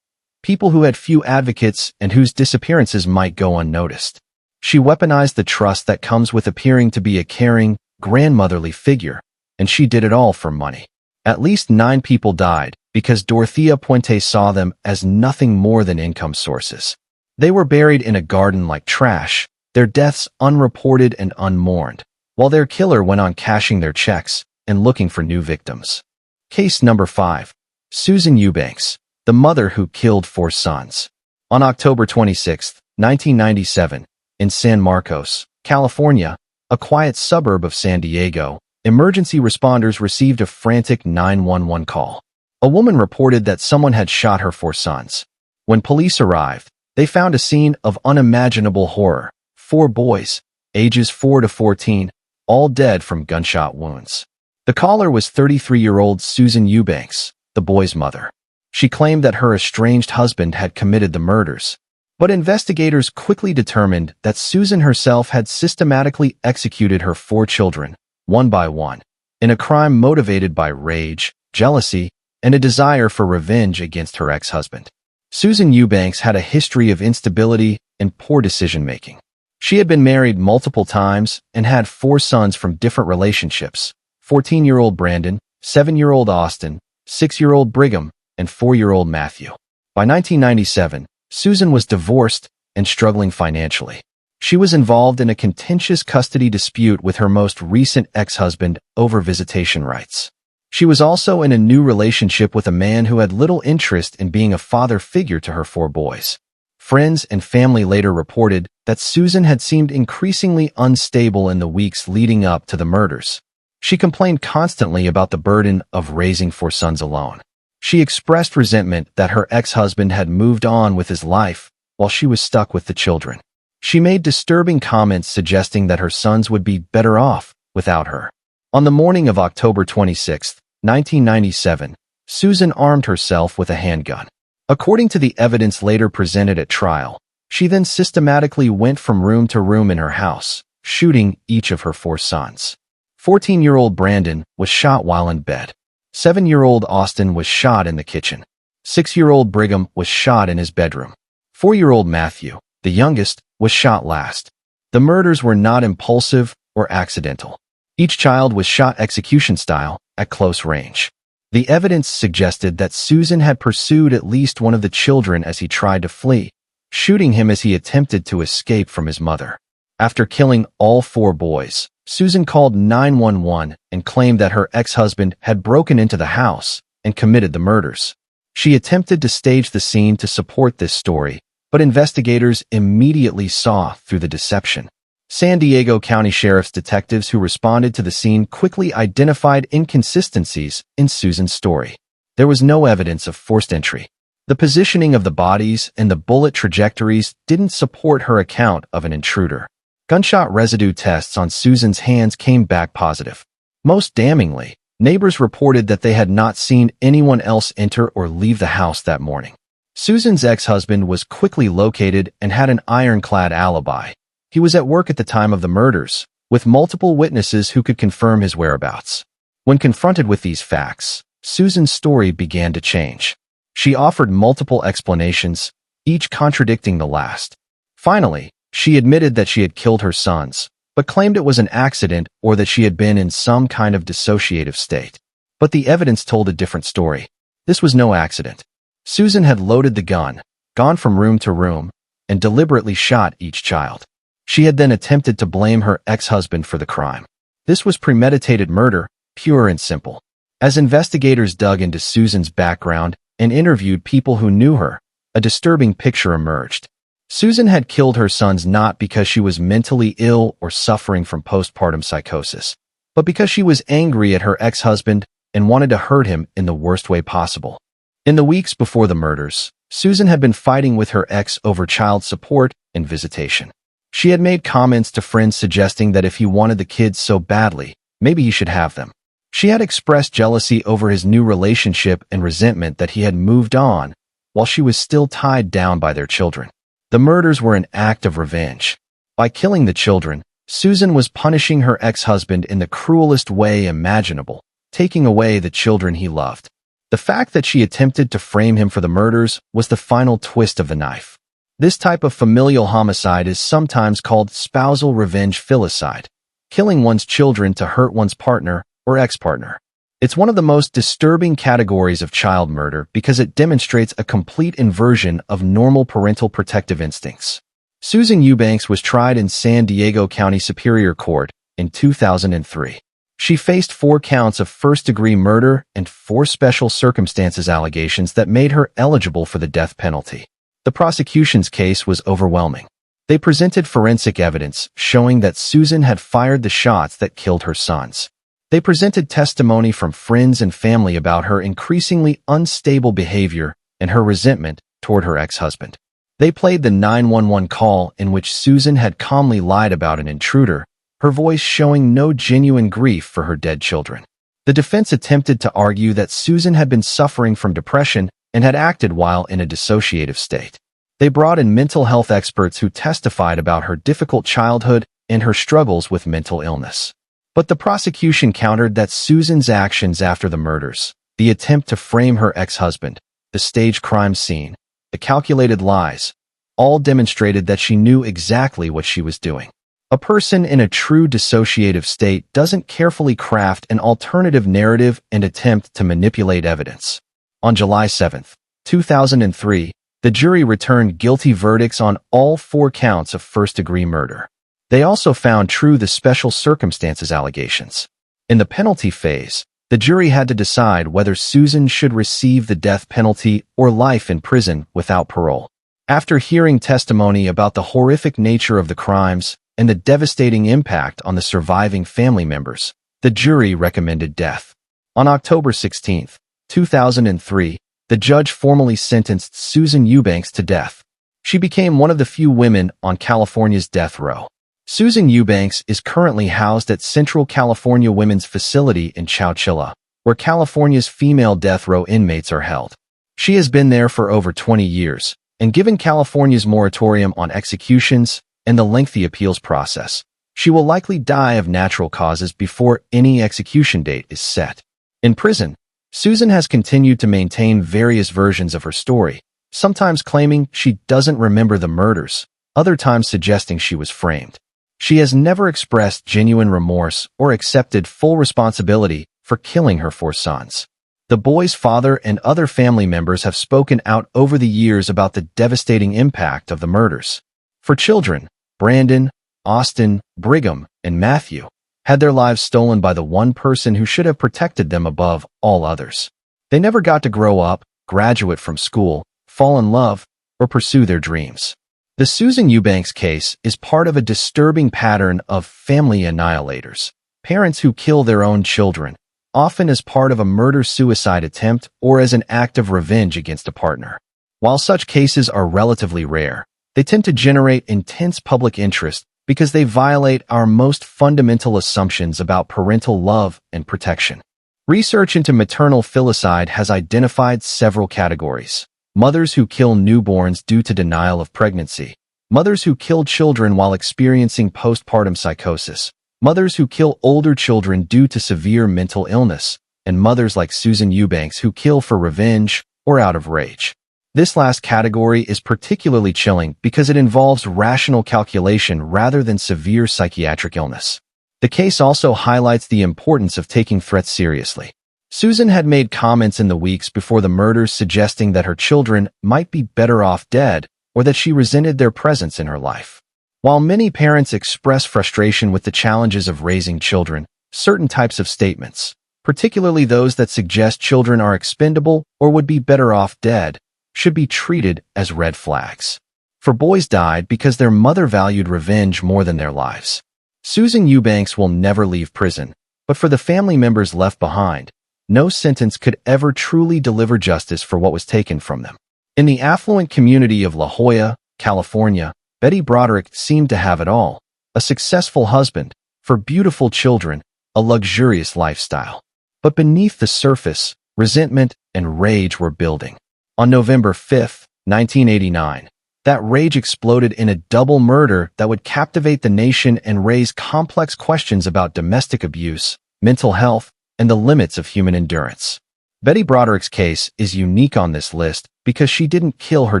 people who had few advocates and whose disappearances might go unnoticed. She weaponized the trust that comes with appearing to be a caring, grandmotherly figure, and she did it all for money. At least 9 people died because Dorothea Puente saw them as nothing more than income sources. They were buried in a garden like trash, their deaths unreported and unmourned, while their killer went on cashing their checks and looking for new victims. Case number 5. Susan Eubanks, the mother who killed 4 sons. On October 26, 1997, in San Marcos, California, a quiet suburb of San Diego, emergency responders received a frantic 911 call. A woman reported that someone had shot her 4 sons. When police arrived, they found a scene of unimaginable horror. 4 boys, ages 4 to 14, all dead from gunshot wounds. The caller was 33-year-old Susan Eubanks, the boys' mother. She claimed that her estranged husband had committed the murders, but investigators quickly determined that Susan herself had systematically executed her 4 children, one by one, in a crime motivated by rage, jealousy, and a desire for revenge against her ex-husband. Susan Eubanks had a history of instability and poor decision-making. She had been married multiple times and had 4 sons from different relationships: 14-year-old Brandon, 7-year-old Austin, 6-year-old Brigham, and 4-year-old Matthew. By 1997, Susan was divorced and struggling financially. She was involved in a contentious custody dispute with her most recent ex-husband over visitation rights. She was also in a new relationship with a man who had little interest in being a father figure to her 4 boys. Friends and family later reported that Susan had seemed increasingly unstable in the weeks leading up to the murders. She complained constantly about the burden of raising 4 sons alone. She expressed resentment that her ex-husband had moved on with his life while she was stuck with the children. She made disturbing comments suggesting that her sons would be better off without her. On the morning of October 26, 1997, Susan armed herself with a handgun. According to the evidence later presented at trial, she then systematically went from room to room in her house, shooting each of her 4 sons. 14-year-old Brandon was shot while in bed. 7-year-old Austin was shot in the kitchen. 6-year-old Brigham was shot in his bedroom. 4-year-old Matthew, the youngest, was shot last. The murders were not impulsive or accidental. Each child was shot execution style, at close range. The evidence suggested that Susan had pursued at least one of the children as he tried to flee, shooting him as he attempted to escape from his mother. After killing all 4 boys, Susan called 911 and claimed that her ex-husband had broken into the house and committed the murders. She attempted to stage the scene to support this story, but investigators immediately saw through the deception. San Diego County Sheriff's detectives who responded to the scene quickly identified inconsistencies in Susan's story. There was no evidence of forced entry. The positioning of the bodies and the bullet trajectories didn't support her account of an intruder. Gunshot residue tests on Susan's hands came back positive. Most damningly, neighbors reported that they had not seen anyone else enter or leave the house that morning. Susan's ex-husband was quickly located and had an ironclad alibi. He was at work at the time of the murders, with multiple witnesses who could confirm his whereabouts. When confronted with these facts, Susan's story began to change. She offered multiple explanations, each contradicting the last. Finally, she admitted that she had killed her sons, but claimed it was an accident or that she had been in some kind of dissociative state. But the evidence told a different story. This was no accident. Susan had loaded the gun, gone from room to room, and deliberately shot each child. She had then attempted to blame her ex-husband for the crime. This was premeditated murder, pure and simple. As investigators dug into Susan's background and interviewed people who knew her, a disturbing picture emerged. Susan had killed her sons not because she was mentally ill or suffering from postpartum psychosis, but because she was angry at her ex-husband and wanted to hurt him in the worst way possible. In the weeks before the murders, Susan had been fighting with her ex over child support and visitation. She had made comments to friends suggesting that if he wanted the kids so badly, maybe he should have them. She had expressed jealousy over his new relationship and resentment that he had moved on, while she was still tied down by their children. The murders were an act of revenge. By killing the children, Susan was punishing her ex-husband in the cruelest way imaginable, taking away the children he loved. The fact that she attempted to frame him for the murders was the final twist of the knife. This type of familial homicide is sometimes called spousal revenge filicide, killing one's children to hurt one's partner or ex-partner. It's one of the most disturbing categories of child murder because it demonstrates a complete inversion of normal parental protective instincts. Susan Eubanks was tried in San Diego County Superior Court in 2003. She faced 4 counts of first-degree murder and 4 special circumstances allegations that made her eligible for the death penalty. The prosecution's case was overwhelming. They presented forensic evidence showing that Susan had fired the shots that killed her sons. They presented testimony from friends and family about her increasingly unstable behavior and her resentment toward her ex-husband. They played the 911 call in which Susan had calmly lied about an intruder, her voice showing no genuine grief for her dead children. The defense attempted to argue that Susan had been suffering from depression and had acted while in a dissociative state. They brought in mental health experts who testified about her difficult childhood and her struggles with mental illness. But the prosecution countered that Susan's actions after the murders, the attempt to frame her ex-husband, the staged crime scene, the calculated lies, all demonstrated that she knew exactly what she was doing. A person in a true dissociative state doesn't carefully craft an alternative narrative and attempt to manipulate evidence. On July 7, 2003, the jury returned guilty verdicts on all 4 counts of first-degree murder. They also found true the special circumstances allegations. In the penalty phase, the jury had to decide whether Susan should receive the death penalty or life in prison without parole. After hearing testimony about the horrific nature of the crimes and the devastating impact on the surviving family members, the jury recommended death. On October 16, 2003, the judge formally sentenced Susan Eubanks to death. She became one of the few women on California's death row. Susan Eubanks is currently housed at Central California Women's Facility in Jolla, where California's female death row inmates are held. She has been there for over 20 years, and given California's moratorium on executions and the lengthy appeals process, she will likely die of natural causes before any execution date is set. In prison, Susan has continued to maintain various versions of her story, sometimes claiming she doesn't remember the murders, other times suggesting she was framed. She has never expressed genuine remorse or accepted full responsibility for killing her 4 sons. The boy's father and other family members have spoken out over the years about the devastating impact of the murders. For children, Brandon, Austin, Brigham, and Matthew had their lives stolen by the one person who should have protected them above all others. They never got to grow up, graduate from school, fall in love, or pursue their dreams. The Susan Eubanks case is part of a disturbing pattern of family annihilators, parents who kill their own children, often as part of a murder-suicide attempt or as an act of revenge against a partner. While such cases are relatively rare, they tend to generate intense public interest because they violate our most fundamental assumptions about parental love and protection. Research into maternal filicide has identified several categories: mothers who kill newborns due to denial of pregnancy, mothers who kill children while experiencing postpartum psychosis, mothers who kill older children due to severe mental illness, and mothers like Susan Eubanks who kill for revenge or out of rage. This last category is particularly chilling because it involves rational calculation rather than severe psychiatric illness. The case also highlights the importance of taking threats seriously. Susan had made comments in the weeks before the murders suggesting that her children might be better off dead or that she resented their presence in her life. While many parents express frustration with the challenges of raising children, certain types of statements, particularly those that suggest children are expendable or would be better off dead, should be treated as red flags. For boys died because their mother valued revenge more than their lives. Susan Eubanks will never leave prison, but for the family members left behind, no sentence could ever truly deliver justice for what was taken from them. In the affluent community of La Jolla, California, Betty Broderick seemed to have it all: a successful husband, 4 beautiful children, a luxurious lifestyle. But beneath the surface, resentment and rage were building. On November 5, 1989, that rage exploded in a double murder that would captivate the nation and raise complex questions about domestic abuse, mental health, and the limits of human endurance. Betty Broderick's case is unique on this list because she didn't kill her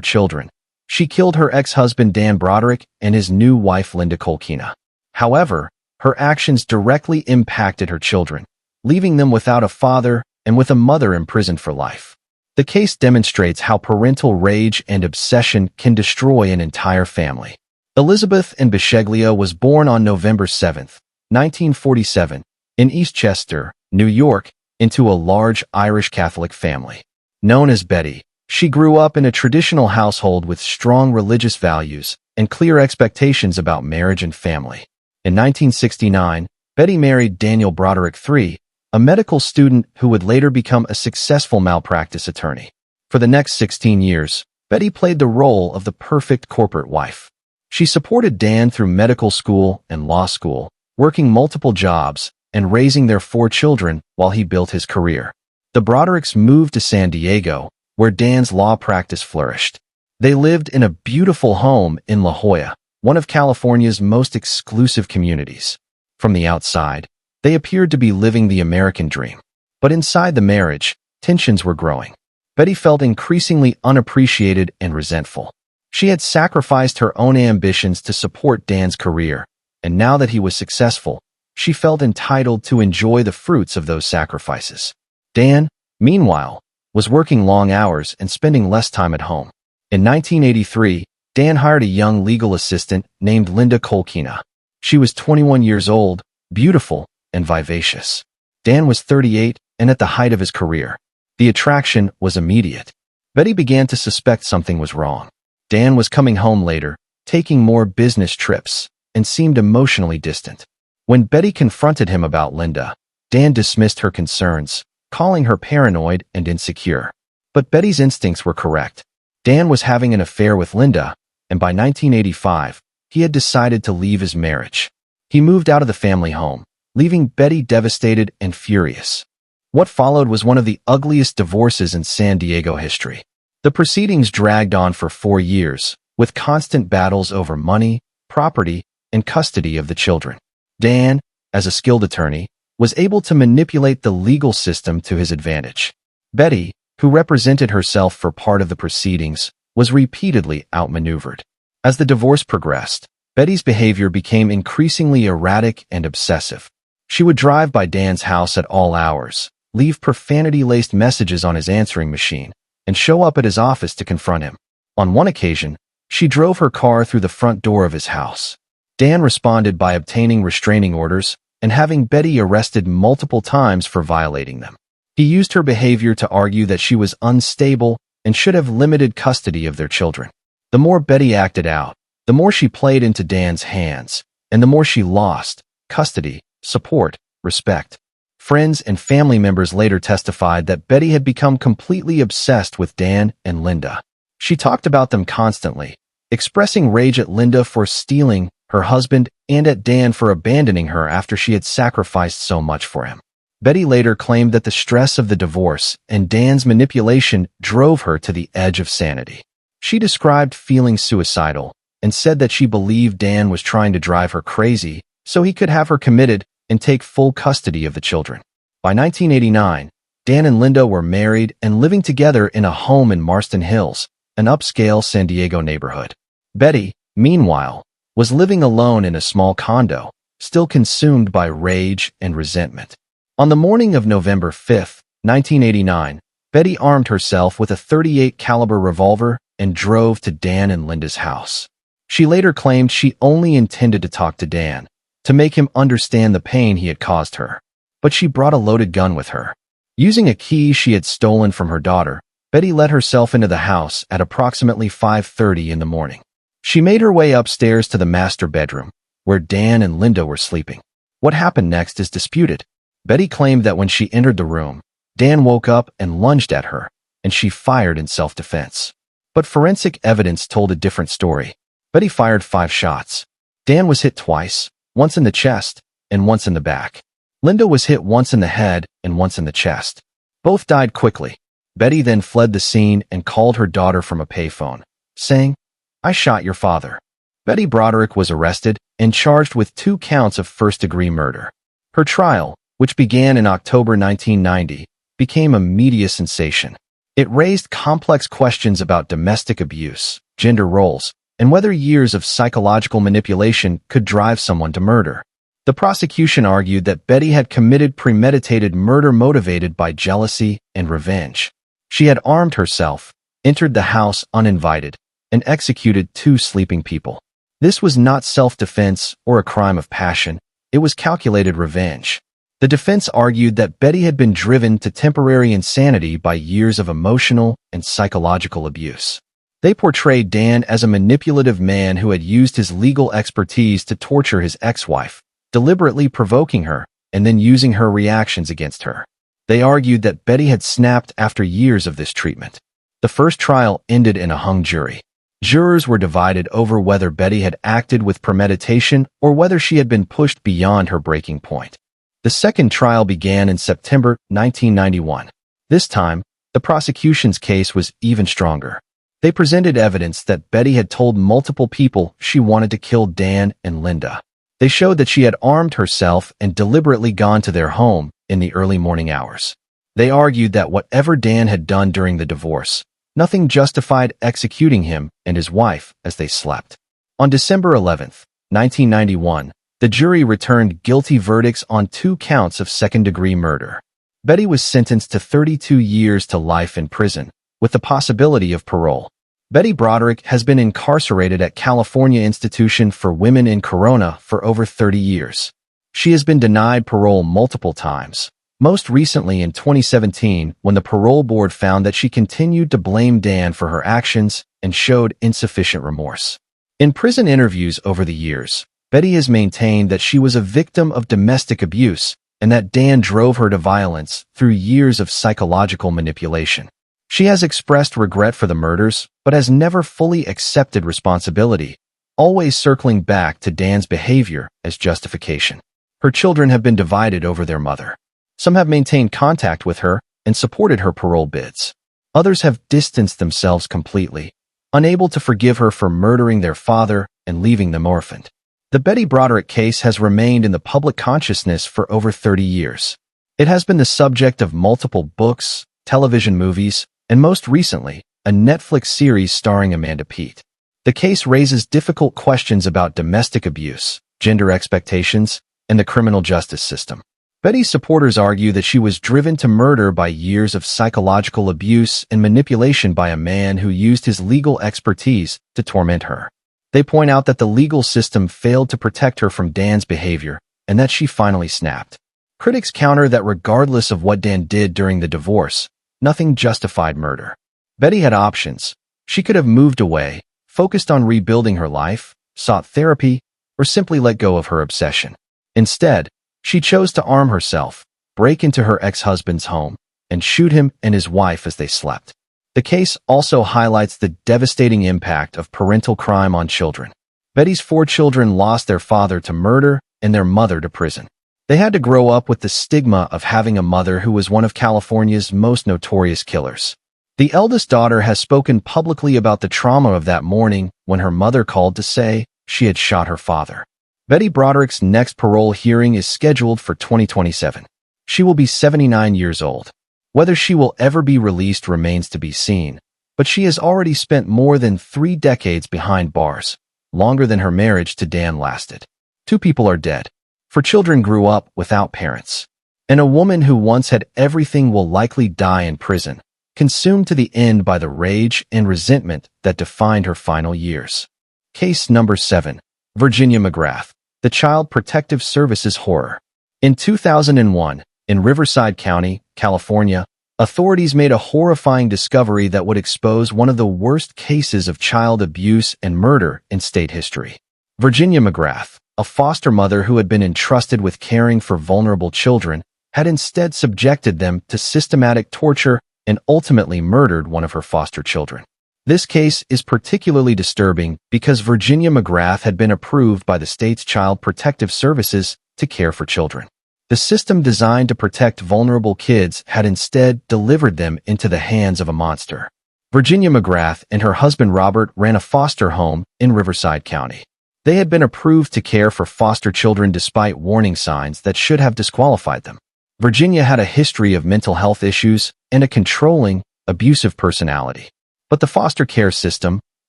children. She killed her ex-husband Dan Broderick and his new wife Linda Colkina. However, her actions directly impacted her children. leaving them without a father and with a mother imprisoned for life. The case demonstrates how parental rage and obsession can destroy an entire family. Elizabeth Ann Bisceglia was born on November 7, 1947, in Eastchester, New York, into a large Irish Catholic family. Known as Betty, she grew up in a traditional household with strong religious values and clear expectations about marriage and family. In 1969, Betty married Daniel Broderick III, a medical student who would later become a successful malpractice attorney. For the next 16 years, Betty played the role of the perfect corporate wife. She supported Dan through medical school and law school, working multiple jobs and raising their 4 children while he built his career. The Brodericks moved to San Diego, where Dan's law practice flourished. They lived in a beautiful home in La Jolla, one of California's most exclusive communities. From the outside, they appeared to be living the American dream. But inside the marriage, tensions were growing. Betty felt increasingly unappreciated and resentful. She had sacrificed her own ambitions to support Dan's career, and now that he was successful, she felt entitled to enjoy the fruits of those sacrifices. Dan, meanwhile, was working long hours and spending less time at home. In 1983, Dan hired a young legal assistant named Linda Kolkina. She was 21 years old, beautiful, and vivacious. Dan was 38 and at the height of his career. The attraction was immediate. Betty began to suspect something was wrong. Dan was coming home later, taking more business trips, and seemed emotionally distant. When Betty confronted him about Linda, Dan dismissed her concerns, calling her paranoid and insecure. But Betty's instincts were correct. Dan was having an affair with Linda, and by 1985, he had decided to leave his marriage. He moved out of the family home, leaving Betty devastated and furious. What followed was one of the ugliest divorces in San Diego history. The proceedings dragged on for 4 years, with constant battles over money, property, and custody of the children. Dan, as a skilled attorney, was able to manipulate the legal system to his advantage. Betty, who represented herself for part of the proceedings, was repeatedly outmaneuvered. As the divorce progressed, Betty's behavior became increasingly erratic and obsessive. She would drive by Dan's house at all hours, leave profanity-laced messages on his answering machine, and show up at his office to confront him. On one occasion, she drove her car through the front door of his house. Dan responded by obtaining restraining orders and having Betty arrested multiple times for violating them. He used her behavior to argue that she was unstable and should have limited custody of their children. The more Betty acted out, the more she played into Dan's hands, and the more she lost custody, support, respect. Friends and family members later testified that Betty had become completely obsessed with Dan and Linda. She talked about them constantly, expressing rage at Linda for stealing her husband and at Dan for abandoning her after she had sacrificed so much for him. Betty later claimed that the stress of the divorce and Dan's manipulation drove her to the edge of sanity. She described feeling suicidal and said that she believed Dan was trying to drive her crazy so he could have her committed and take full custody of the children. By 1989, Dan and Linda were married and living together in a home in Marston Hills, an upscale San Diego neighborhood. Betty, meanwhile, was living alone in a small condo, still consumed by rage and resentment. On the morning of November 5, 1989, Betty armed herself with a .38 caliber revolver and drove to Dan and Linda's house. She later claimed she only intended to talk to Dan, to make him understand the pain he had caused her. But she brought a loaded gun with her. Using a key she had stolen from her daughter, Betty let herself into the house at approximately 5:30 in the morning. She made her way upstairs to the master bedroom, where Dan and Linda were sleeping. What happened next is disputed. Betty claimed that when she entered the room, Dan woke up and lunged at her, and she fired in self-defense. But forensic evidence told a different story. Betty fired 5 shots. Dan was hit twice, once in the chest and once in the back. Linda was hit once in the head and once in the chest. Both died quickly. Betty then fled the scene and called her daughter from a payphone, saying, "I shot your father." Betty Broderick was arrested and charged with 2 counts of first-degree murder. Her trial, which began in October 1990, became a media sensation. It raised complex questions about domestic abuse, gender roles, and whether years of psychological manipulation could drive someone to murder. The prosecution argued that Betty had committed premeditated murder motivated by jealousy and revenge. She had armed herself, entered the house uninvited, and executed 2 sleeping people. This was not self-defense or a crime of passion. It was calculated revenge. The defense argued that Betty had been driven to temporary insanity by years of emotional and psychological abuse. They portrayed Dan as a manipulative man who had used his legal expertise to torture his ex-wife, deliberately provoking her and then using her reactions against her. They argued that Betty had snapped after years of this treatment. The first trial ended in a hung jury. Jurors were divided over whether Betty had acted with premeditation or whether she had been pushed beyond her breaking point. The second trial began in September 1991. This time, the prosecution's case was even stronger. They presented evidence that Betty had told multiple people she wanted to kill Dan and Linda. They showed that she had armed herself and deliberately gone to their home in the early morning hours. They argued that whatever Dan had done during the divorce, nothing justified executing him and his wife as they slept. On December 11, 1991, the jury returned guilty verdicts on 2 counts of second-degree murder. Betty was sentenced to 32 years to life in prison, with the possibility of parole. Betty Broderick has been incarcerated at California Institution for Women in Corona for over 30 years. She has been denied parole multiple times, most recently in 2017 when the parole board found that she continued to blame Dan for her actions and showed insufficient remorse. In prison interviews over the years, Betty has maintained that she was a victim of domestic abuse and that Dan drove her to violence through years of psychological manipulation. She has expressed regret for the murders, but has never fully accepted responsibility, always circling back to Dan's behavior as justification. Her children have been divided over their mother. Some have maintained contact with her and supported her parole bids. Others have distanced themselves completely, unable to forgive her for murdering their father and leaving them orphaned. The Betty Broderick case has remained in the public consciousness for over 30 years. It has been the subject of multiple books, television movies, and most recently, a Netflix series starring Amanda Peet. The case raises difficult questions about domestic abuse, gender expectations, and the criminal justice system. Betty's supporters argue that she was driven to murder by years of psychological abuse and manipulation by a man who used his legal expertise to torment her. They point out that the legal system failed to protect her from Dan's behavior and that she finally snapped. Critics counter that regardless of what Dan did during the divorce, nothing justified murder. Betty had options. She could have moved away, focused on rebuilding her life, sought therapy, or simply let go of her obsession. Instead, she chose to arm herself, break into her ex-husband's home, and shoot him and his wife as they slept. The case also highlights the devastating impact of parental crime on children. Betty's 4 children lost their father to murder and their mother to prison. They had to grow up with the stigma of having a mother who was one of California's most notorious killers. The eldest daughter has spoken publicly about the trauma of that morning when her mother called to say she had shot her father. Betty Broderick's next parole hearing is scheduled for 2027. She will be 79 years old. Whether she will ever be released remains to be seen, but she has already spent more than 3 decades behind bars, longer than her marriage to Dan lasted. 2 people are dead. 4 children grew up without parents. And a woman who once had everything will likely die in prison, consumed to the end by the rage and resentment that defined her final years. Case number 7. Virginia McGrath, the Child Protective Services horror. In 2001, in Riverside County, California, authorities made a horrifying discovery that would expose one of the worst cases of child abuse and murder in state history. Virginia McGrath, a foster mother who had been entrusted with caring for vulnerable children, had instead subjected them to systematic torture and ultimately murdered one of her foster children. This case is particularly disturbing because Virginia McGrath had been approved by the state's Child Protective Services to care for children. The system designed to protect vulnerable kids had instead delivered them into the hands of a monster. Virginia McGrath and her husband Robert ran a foster home in Riverside County. They had been approved to care for foster children despite warning signs that should have disqualified them. Virginia had a history of mental health issues and a controlling, abusive personality. But the foster care system,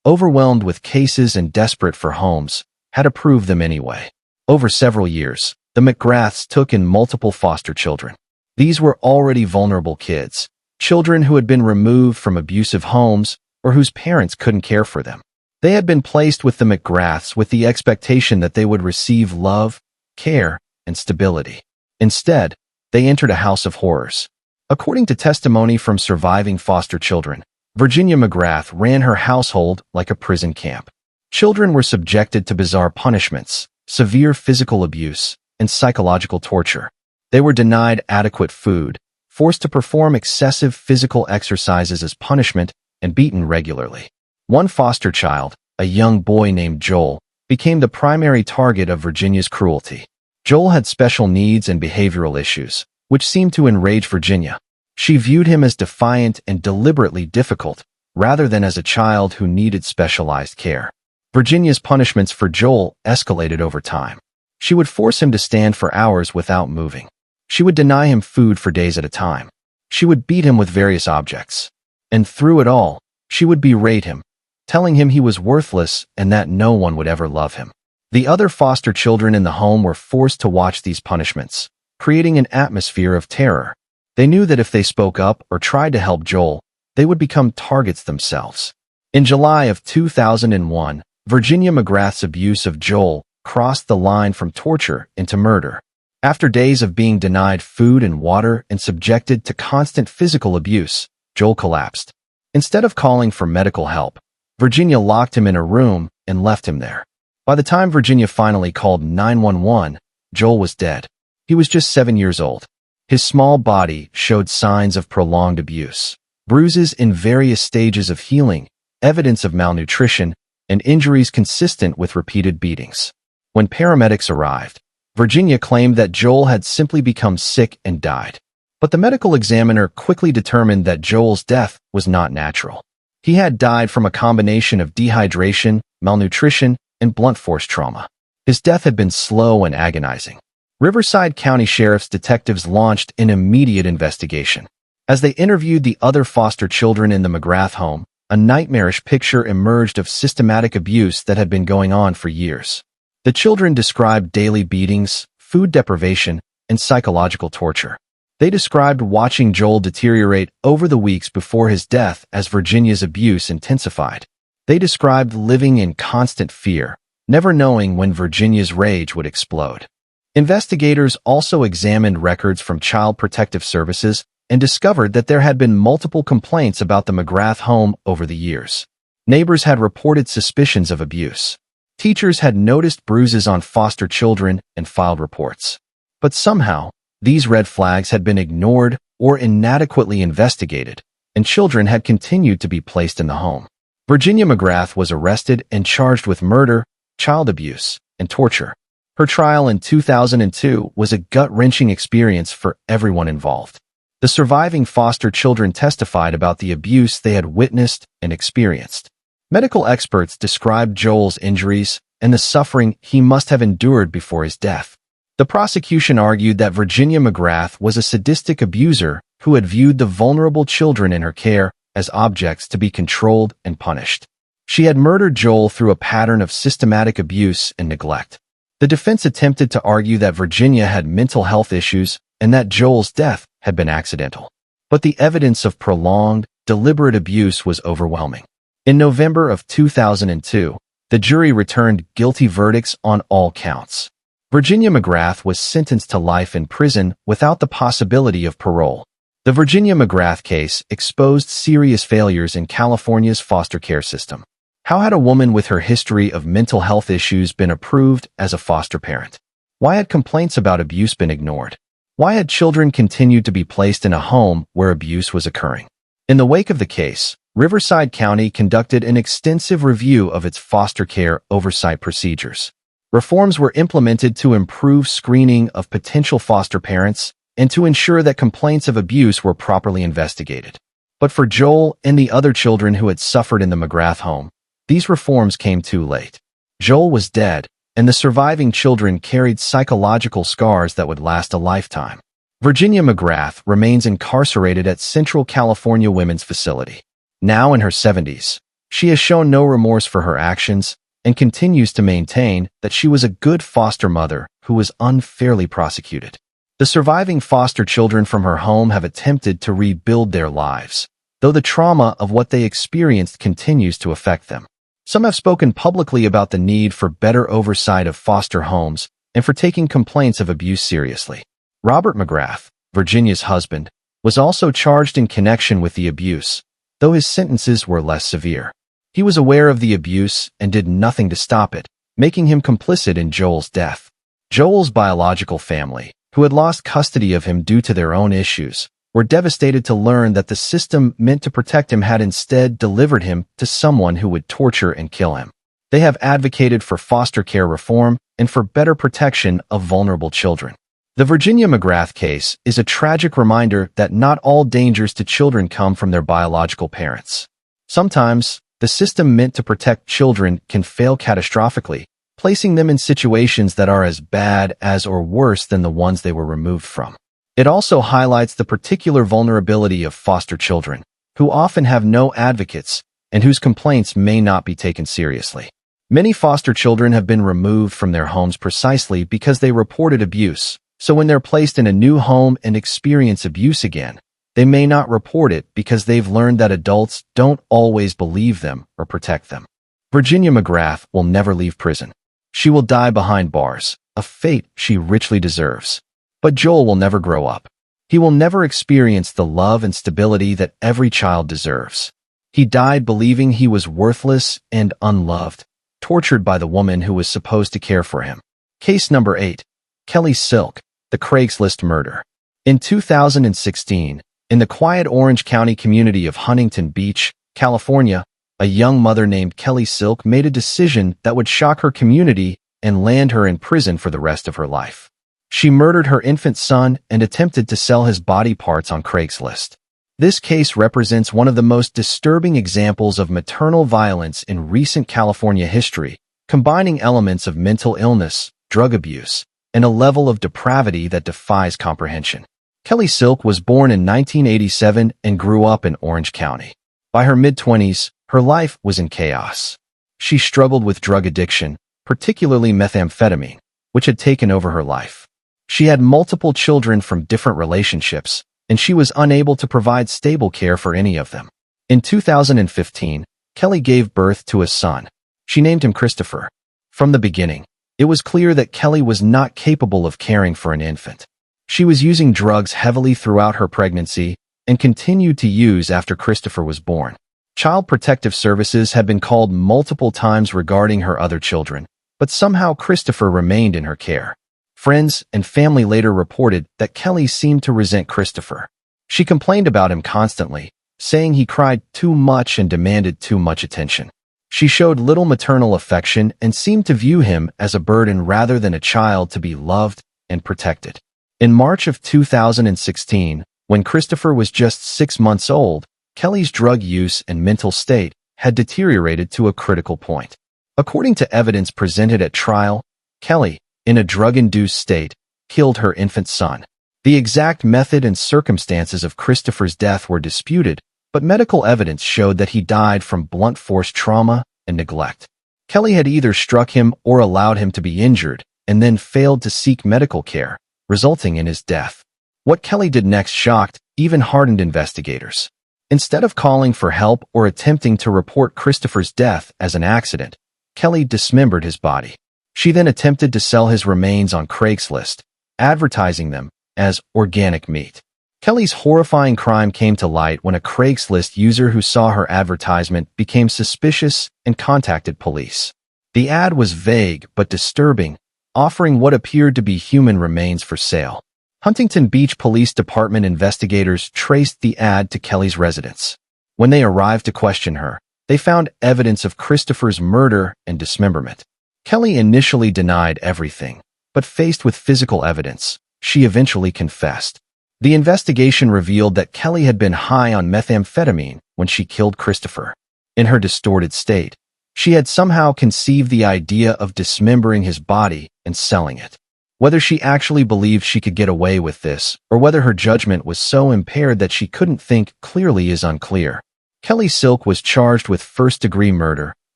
overwhelmed with cases and desperate for homes, had approved them anyway. Over several years, The McGraths took in multiple foster children. These were already vulnerable kids, children who had been removed from abusive homes or whose parents couldn't care for them. They had been placed with the McGraths with the expectation that they would receive love, care, and stability. Instead, they entered a house of horrors. According to testimony from surviving foster children, Virginia McGrath ran her household like a prison camp. Children were subjected to bizarre punishments, severe physical abuse, and psychological torture. They were denied adequate food, forced to perform excessive physical exercises as punishment, and beaten regularly. One foster child, a young boy named Joel, became the primary target of Virginia's cruelty. Joel had special needs and behavioral issues, which seemed to enrage Virginia. She viewed him as defiant and deliberately difficult, rather than as a child who needed specialized care. Virginia's punishments for Joel escalated over time. She would force him to stand for hours without moving. She would deny him food for days at a time. She would beat him with various objects. And through it all, she would berate him, telling him he was worthless and that no one would ever love him. The other foster children in the home were forced to watch these punishments, creating an atmosphere of terror. They knew that if they spoke up or tried to help Joel, they would become targets themselves. In July of 2001, Virginia McGrath's abuse of Joel crossed the line from torture into murder. After days of being denied food and water and subjected to constant physical abuse, Joel collapsed. Instead of calling for medical help, Virginia locked him in a room and left him there. By the time Virginia finally called 911, Joel was dead. He was just 7 years old. His small body showed signs of prolonged abuse, bruises in various stages of healing, evidence of malnutrition, and injuries consistent with repeated beatings. When paramedics arrived, Virginia claimed that Joel had simply become sick and died. But the medical examiner quickly determined that Joel's death was not natural. He had died from a combination of dehydration, malnutrition, and blunt force trauma. His death had been slow and agonizing. Riverside County Sheriff's detectives launched an immediate investigation. As they interviewed the other foster children in the McGrath home, a nightmarish picture emerged of systematic abuse that had been going on for years. The children described daily beatings, food deprivation, and psychological torture. They described watching Joel deteriorate over the weeks before his death as Virginia's abuse intensified. They described living in constant fear, never knowing when Virginia's rage would explode. Investigators also examined records from Child Protective Services and discovered that there had been multiple complaints about the McGrath home over the years. Neighbors had reported suspicions of abuse. Teachers had noticed bruises on foster children and filed reports. But somehow, these red flags had been ignored or inadequately investigated, and children had continued to be placed in the home. Virginia McGrath was arrested and charged with murder, child abuse, and torture. Her trial in 2002 was a gut-wrenching experience for everyone involved. The surviving foster children testified about the abuse they had witnessed and experienced. Medical experts described Joel's injuries and the suffering he must have endured before his death. The prosecution argued that Virginia McGrath was a sadistic abuser who had viewed the vulnerable children in her care as objects to be controlled and punished. She had murdered Joel through a pattern of systematic abuse and neglect. The defense attempted to argue that Virginia had mental health issues and that Joel's death had been accidental. But the evidence of prolonged, deliberate abuse was overwhelming. In November of 2002, the jury returned guilty verdicts on all counts. Virginia McGrath was sentenced to life in prison without the possibility of parole. The Virginia McGrath case exposed serious failures in California's foster care system. How had a woman with her history of mental health issues been approved as a foster parent? Why had complaints about abuse been ignored? Why had children continued to be placed in a home where abuse was occurring? In the wake of the case, Riverside County conducted an extensive review of its foster care oversight procedures. Reforms were implemented to improve screening of potential foster parents and to ensure that complaints of abuse were properly investigated. But for Joel and the other children who had suffered in the McGrath home, these reforms came too late. Joel was dead, and the surviving children carried psychological scars that would last a lifetime. Virginia McGrath remains incarcerated at Central California Women's Facility. Now in her 70s, she has shown no remorse for her actions and continues to maintain that she was a good foster mother who was unfairly prosecuted. The surviving foster children from her home have attempted to rebuild their lives, though the trauma of what they experienced continues to affect them. Some have spoken publicly about the need for better oversight of foster homes and for taking complaints of abuse seriously. Robert McGrath, Virginia's husband, was also charged in connection with the abuse, though his sentences were less severe. He was aware of the abuse and did nothing to stop it, making him complicit in Joel's death. Joel's biological family, who had lost custody of him due to their own issues, were devastated to learn that the system meant to protect him had instead delivered him to someone who would torture and kill him. They have advocated for foster care reform and for better protection of vulnerable children. The Virginia McGrath case is a tragic reminder that not all dangers to children come from their biological parents. Sometimes, the system meant to protect children can fail catastrophically, placing them in situations that are as bad as or worse than the ones they were removed from. It also highlights the particular vulnerability of foster children, who often have no advocates and whose complaints may not be taken seriously. Many foster children have been removed from their homes precisely because they reported abuse, so when they're placed in a new home and experience abuse again, they may not report it because they've learned that adults don't always believe them or protect them. Virginia McGrath will never leave prison. She will die behind bars, a fate she richly deserves. But Joel will never grow up. He will never experience the love and stability that every child deserves. He died believing he was worthless and unloved, tortured by the woman who was supposed to care for him. Case number 8. Kelly Silk, the Craigslist murder. In 2016, in the quiet Orange County community of Huntington Beach, California, a young mother named Kelly Silk made a decision that would shock her community and land her in prison for the rest of her life. She murdered her infant son and attempted to sell his body parts on Craigslist. This case represents one of the most disturbing examples of maternal violence in recent California history, combining elements of mental illness, drug abuse, and a level of depravity that defies comprehension. Kelly Silk was born in 1987 and grew up in Orange County. By her mid-20s, her life was in chaos. She struggled with drug addiction, particularly methamphetamine, which had taken over her life. She had multiple children from different relationships, and she was unable to provide stable care for any of them. In 2015, Kelly gave birth to a son. She named him Christopher. From the beginning, it was clear that Kelly was not capable of caring for an infant. She was using drugs heavily throughout her pregnancy and continued to use after Christopher was born. Child Protective Services had been called multiple times regarding her other children, but somehow Christopher remained in her care. Friends and family later reported that Kelly seemed to resent Christopher. She complained about him constantly, saying he cried too much and demanded too much attention. She showed little maternal affection and seemed to view him as a burden rather than a child to be loved and protected. In March of 2016, when Christopher was just 6 months old, Kelly's drug use and mental state had deteriorated to a critical point. According to evidence presented at trial, Kelly, in a drug-induced state, killed her infant son. The exact method and circumstances of Christopher's death were disputed, but medical evidence showed that he died from blunt force trauma and neglect. Kelly had either struck him or allowed him to be injured, and then failed to seek medical care, resulting in his death. What Kelly did next shocked, even hardened investigators. Instead of calling for help or attempting to report Christopher's death as an accident, Kelly dismembered his body. She then attempted to sell his remains on Craigslist, advertising them as organic meat. Kelly's horrifying crime came to light when a Craigslist user who saw her advertisement became suspicious and contacted police. The ad was vague but disturbing, offering what appeared to be human remains for sale. Huntington Beach Police Department investigators traced the ad to Kelly's residence. When they arrived to question her, they found evidence of Christopher's murder and dismemberment. Kelly initially denied everything, but faced with physical evidence, she eventually confessed. The investigation revealed that Kelly had been high on methamphetamine when she killed Christopher. In her distorted state, she had somehow conceived the idea of dismembering his body and selling it. Whether she actually believed she could get away with this, or whether her judgment was so impaired that she couldn't think clearly is unclear. Kelly Silk was charged with first-degree murder,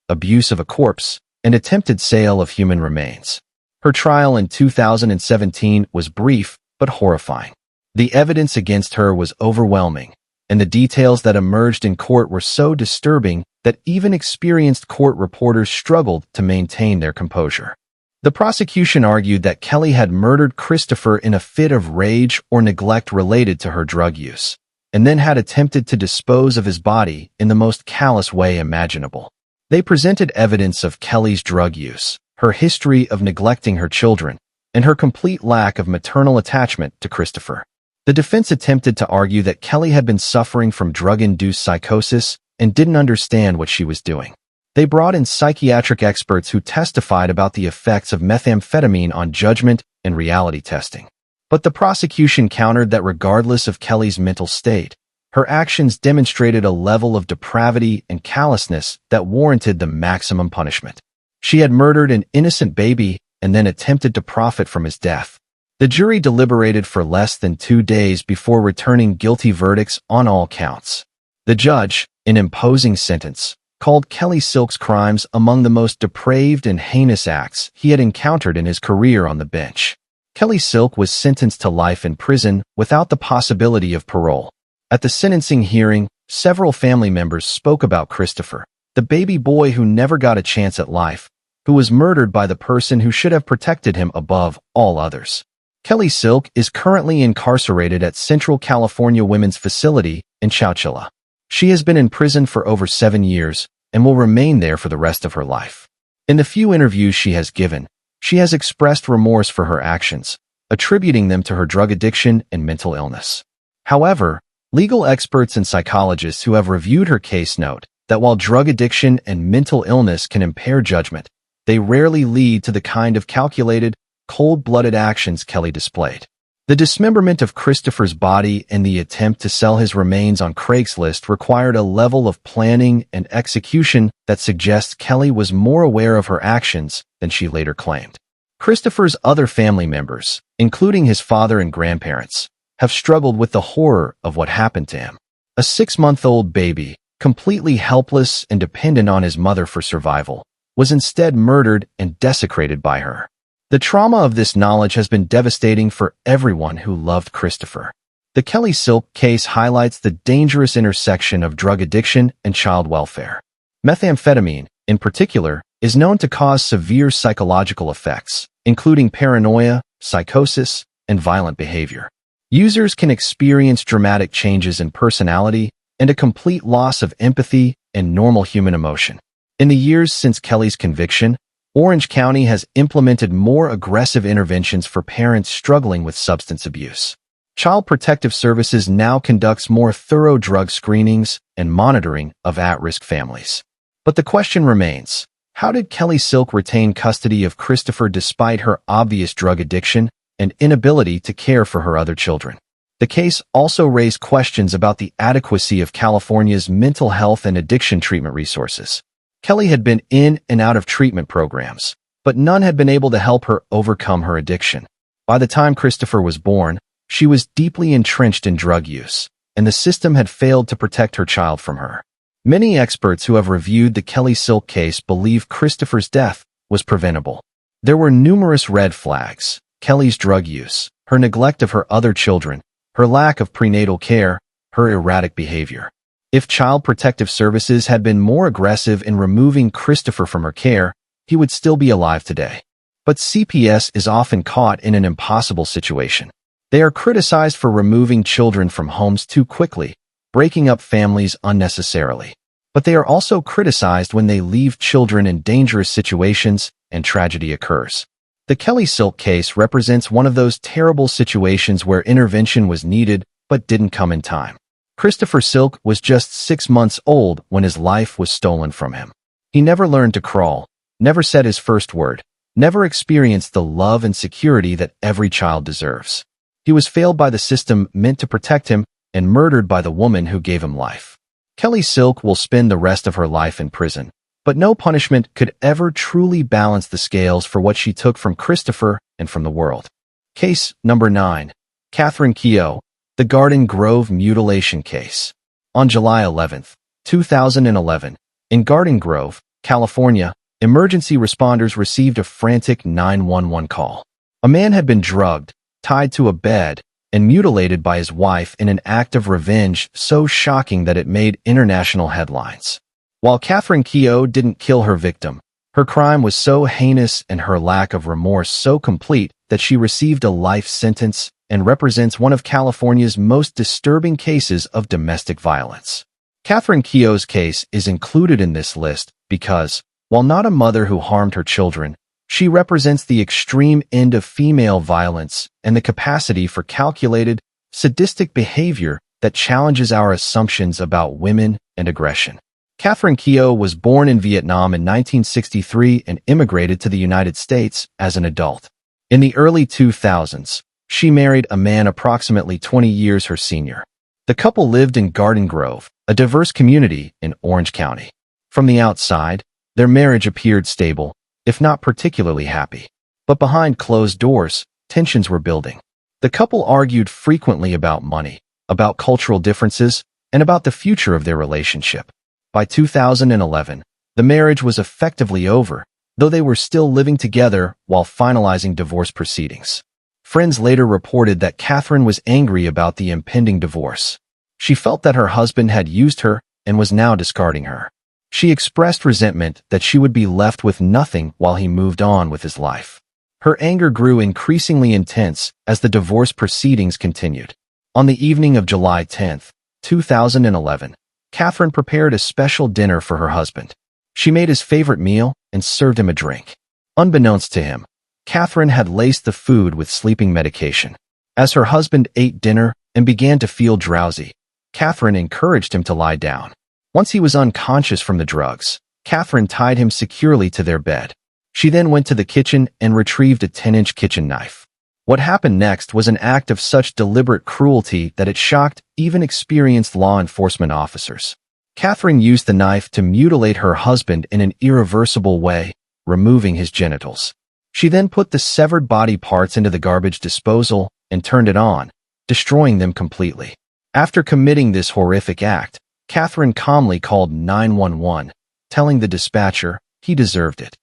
abuse of a corpse, and attempted sale of human remains. Her trial in 2017 was brief but horrifying. The evidence against her was overwhelming, and the details that emerged in court were so disturbing that even experienced court reporters struggled to maintain their composure. The prosecution argued that Kelly had murdered Christopher in a fit of rage or neglect related to her drug use, and then had attempted to dispose of his body in the most callous way imaginable. They presented evidence of Kelly's drug use, her history of neglecting her children, and her complete lack of maternal attachment to Christopher. The defense attempted to argue that Kelly had been suffering from drug-induced psychosis and didn't understand what she was doing. They brought in psychiatric experts who testified about the effects of methamphetamine on judgment and reality testing. But the prosecution countered that regardless of Kelly's mental state, her actions demonstrated a level of depravity and callousness that warranted the maximum punishment. She had murdered an innocent baby and then attempted to profit from his death. The jury deliberated for less than 2 days before returning guilty verdicts on all counts. The judge, in imposing sentence, called Kelly Silk's crimes among the most depraved and heinous acts he had encountered in his career on the bench. Kelly Silk was sentenced to life in prison without the possibility of parole. At the sentencing hearing, several family members spoke about Christopher, the baby boy who never got a chance at life, who was murdered by the person who should have protected him above all others. Kelly Silk is currently incarcerated at Central California Women's Facility in Jolla. She has been in prison for over 7 years and will remain there for the rest of her life. In the few interviews she has given, she has expressed remorse for her actions, attributing them to her drug addiction and mental illness. However, legal experts and psychologists who have reviewed her case note that while drug addiction and mental illness can impair judgment, they rarely lead to the kind of calculated, cold-blooded actions Kelly displayed. The dismemberment of Christopher's body and the attempt to sell his remains on Craigslist required a level of planning and execution that suggests Kelly was more aware of her actions than she later claimed. Christopher's other family members, including his father and grandparents, have struggled with the horror of what happened to him. A 6-month-old baby, completely helpless and dependent on his mother for survival, was instead murdered and desecrated by her. The trauma of this knowledge has been devastating for everyone who loved Christopher. The Kelly Silk case highlights the dangerous intersection of drug addiction and child welfare. Methamphetamine, in particular, is known to cause severe psychological effects, including paranoia, psychosis, and violent behavior. Users can experience dramatic changes in personality and a complete loss of empathy and normal human emotion. In the years since Kelly's conviction, Orange County has implemented more aggressive interventions for parents struggling with substance abuse. Child Protective Services now conducts more thorough drug screenings and monitoring of at-risk families. But the question remains, how did Kelly Silk retain custody of Christopher despite her obvious drug addiction and inability to care for her other children? The case also raised questions about the adequacy of California's mental health and addiction treatment resources. Kelly had been in and out of treatment programs, but none had been able to help her overcome her addiction. By the time Christopher was born, she was deeply entrenched in drug use, and the system had failed to protect her child from her. Many experts who have reviewed the Kelly Silk case believe Christopher's death was preventable. There were numerous red flags: Kelly's drug use, her neglect of her other children, her lack of prenatal care, her erratic behavior. If Child Protective Services had been more aggressive in removing Christopher from her care, he would still be alive today. But CPS is often caught in an impossible situation. They are criticized for removing children from homes too quickly, breaking up families unnecessarily. But they are also criticized when they leave children in dangerous situations and tragedy occurs. The Kelly Silk case represents one of those terrible situations where intervention was needed but didn't come in time. Christopher Silk was just 6 months old when his life was stolen from him. He never learned to crawl, never said his first word, never experienced the love and security that every child deserves. He was failed by the system meant to protect him and murdered by the woman who gave him life. Kelly Silk will spend the rest of her life in prison, but no punishment could ever truly balance the scales for what she took from Christopher and from the world. Case number 9. Catherine Keogh, the Garden Grove mutilation case. On July 11, 2011, in Garden Grove, California, emergency responders received a frantic 911 call. A man had been drugged, tied to a bed, and mutilated by his wife in an act of revenge so shocking that it made international headlines. While Catherine Keogh didn't kill her victim, her crime was so heinous and her lack of remorse so complete that she received a life sentence and represents one of California's most disturbing cases of domestic violence. Catherine Keogh's case is included in this list because, while not a mother who harmed her children, she represents the extreme end of female violence and the capacity for calculated, sadistic behavior that challenges our assumptions about women and aggression. Catherine Keogh was born in Vietnam in 1963 and immigrated to the United States as an adult. In the early 2000s, she married a man approximately 20 years her senior. The couple lived in Garden Grove, a diverse community in Orange County. From the outside, their marriage appeared stable, if not particularly happy. But behind closed doors, tensions were building. The couple argued frequently about money, about cultural differences, and about the future of their relationship. By 2011, the marriage was effectively over, though they were still living together while finalizing divorce proceedings. Friends later reported that Catherine was angry about the impending divorce. She felt that her husband had used her and was now discarding her. She expressed resentment that she would be left with nothing while he moved on with his life. Her anger grew increasingly intense as the divorce proceedings continued. On the evening of July 10, 2011, Catherine prepared a special dinner for her husband. She made his favorite meal and served him a drink. Unbeknownst to him, Catherine had laced the food with sleeping medication. As her husband ate dinner and began to feel drowsy, Catherine encouraged him to lie down. Once he was unconscious from the drugs, Catherine tied him securely to their bed. She then went to the kitchen and retrieved a 10-inch kitchen knife. What happened next was an act of such deliberate cruelty that it shocked even experienced law enforcement officers. Catherine used the knife to mutilate her husband in an irreversible way, removing his genitals. She then put the severed body parts into the garbage disposal and turned it on, destroying them completely. After committing this horrific act, Catherine calmly called 911, telling the dispatcher he deserved it.